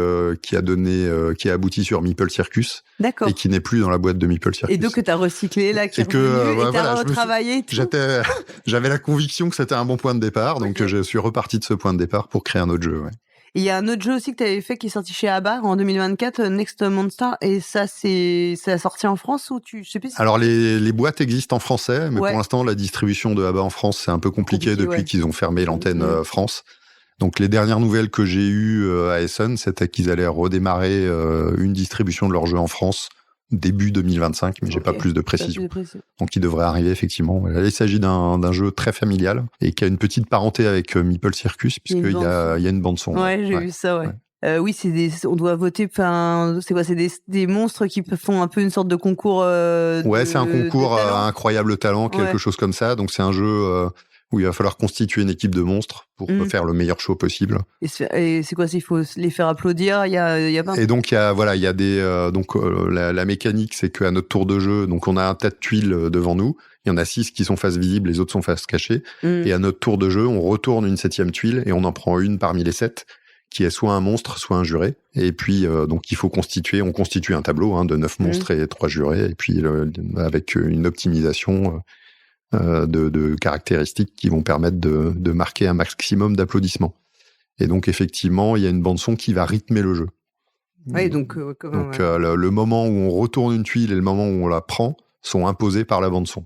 Speaker 4: qui a abouti sur Meeple Circus.
Speaker 3: D'accord.
Speaker 4: Et qui n'est plus dans la boîte de Meeple Circus.
Speaker 3: Et donc que t'as recyclé, là, qui est revenu, et t'as retravaillé tout.
Speaker 4: J'avais la conviction que c'était un bon point de départ, donc je suis reparti de ce point de départ pour créer un autre jeu,
Speaker 3: Et il y a un autre jeu aussi que tu avais fait qui est sorti chez ABBA en 2024, Next Monster, et ça a sorti en France ou je sais plus si...
Speaker 4: Alors les boîtes existent en français, mais pour l'instant la distribution de ABBA en France c'est un peu compliqué depuis qu'ils ont fermé l'antenne France. Donc les dernières nouvelles que j'ai eues à Essen, c'était qu'ils allaient redémarrer une distribution de leur jeu en France début 2025, mais j'ai pas plus de précision. Donc il devrait arriver effectivement. Là, il s'agit d'un jeu très familial et qui a une petite parenté avec Meeple Circus puisqu'il y a une bande son.
Speaker 3: Ouais, j'ai vu ça, oui, on doit voter. C'est quoi? C'est des monstres qui font un peu une sorte de concours.
Speaker 4: C'est un concours incroyable talent, quelque chose comme ça. Donc c'est un jeu où il va falloir constituer une équipe de monstres pour faire le meilleur show possible.
Speaker 3: Et c'est quoi, il faut les faire applaudir, il y a pas...
Speaker 4: Et donc, il y a des, la mécanique, c'est qu'à notre tour de jeu, donc on a un tas de tuiles devant nous. Il y en a 6 qui sont face visible, les autres sont face cachée. Et à notre tour de jeu, on retourne une 7e tuile et on en prend une parmi les 7 qui est soit un monstre, soit un juré. Et puis, donc, il faut on constitue un tableau de 9 monstres et 3 jurés. Et puis, avec une optimisation de caractéristiques qui vont permettre de marquer un maximum d'applaudissements. Et donc, effectivement, il y a une bande-son qui va rythmer le jeu.
Speaker 3: Oui, donc
Speaker 4: le moment où on retourne une tuile et le moment où on la prend sont imposés par la bande-son.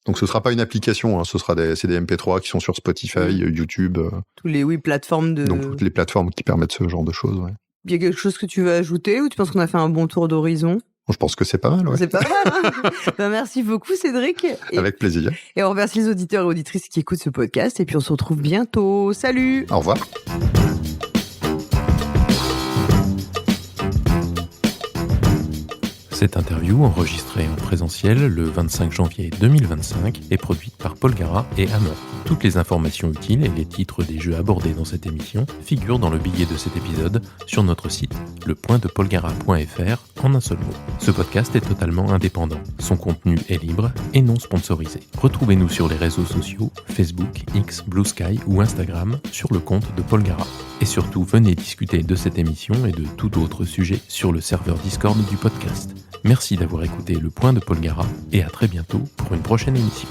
Speaker 4: Donc, ce sera pas une application, ce sera c'est des MP3 qui sont sur Spotify, YouTube.
Speaker 3: Tous les plateformes
Speaker 4: Donc, toutes les plateformes qui permettent ce genre de choses, ouais.
Speaker 3: Il y a quelque chose que tu veux ajouter ou tu penses qu'on a fait un bon tour d'horizon?
Speaker 4: Je pense que c'est pas mal, ouais.
Speaker 3: C'est pas mal, hein. Merci beaucoup, Cédric.
Speaker 4: Avec plaisir.
Speaker 3: Et on remercie les auditeurs et auditrices qui écoutent ce podcast. Et puis, on se retrouve bientôt. Salut!
Speaker 4: Au revoir.
Speaker 5: Cette interview, enregistrée en présentiel le 25 janvier 2025, est produite par Paul Gara et Hammer. Toutes les informations utiles et les titres des jeux abordés dans cette émission figurent dans le billet de cet épisode sur notre site, lepointdepolgara.fr, en un seul mot. Ce podcast est totalement indépendant. Son contenu est libre et non sponsorisé. Retrouvez-nous sur les réseaux sociaux, Facebook, X, Blue Sky ou Instagram sur le compte de Paul Gara. Et surtout, venez discuter de cette émission et de tout autre sujet sur le serveur Discord du podcast. Merci d'avoir écouté Le Point de Paul Gara et à très bientôt pour une prochaine émission.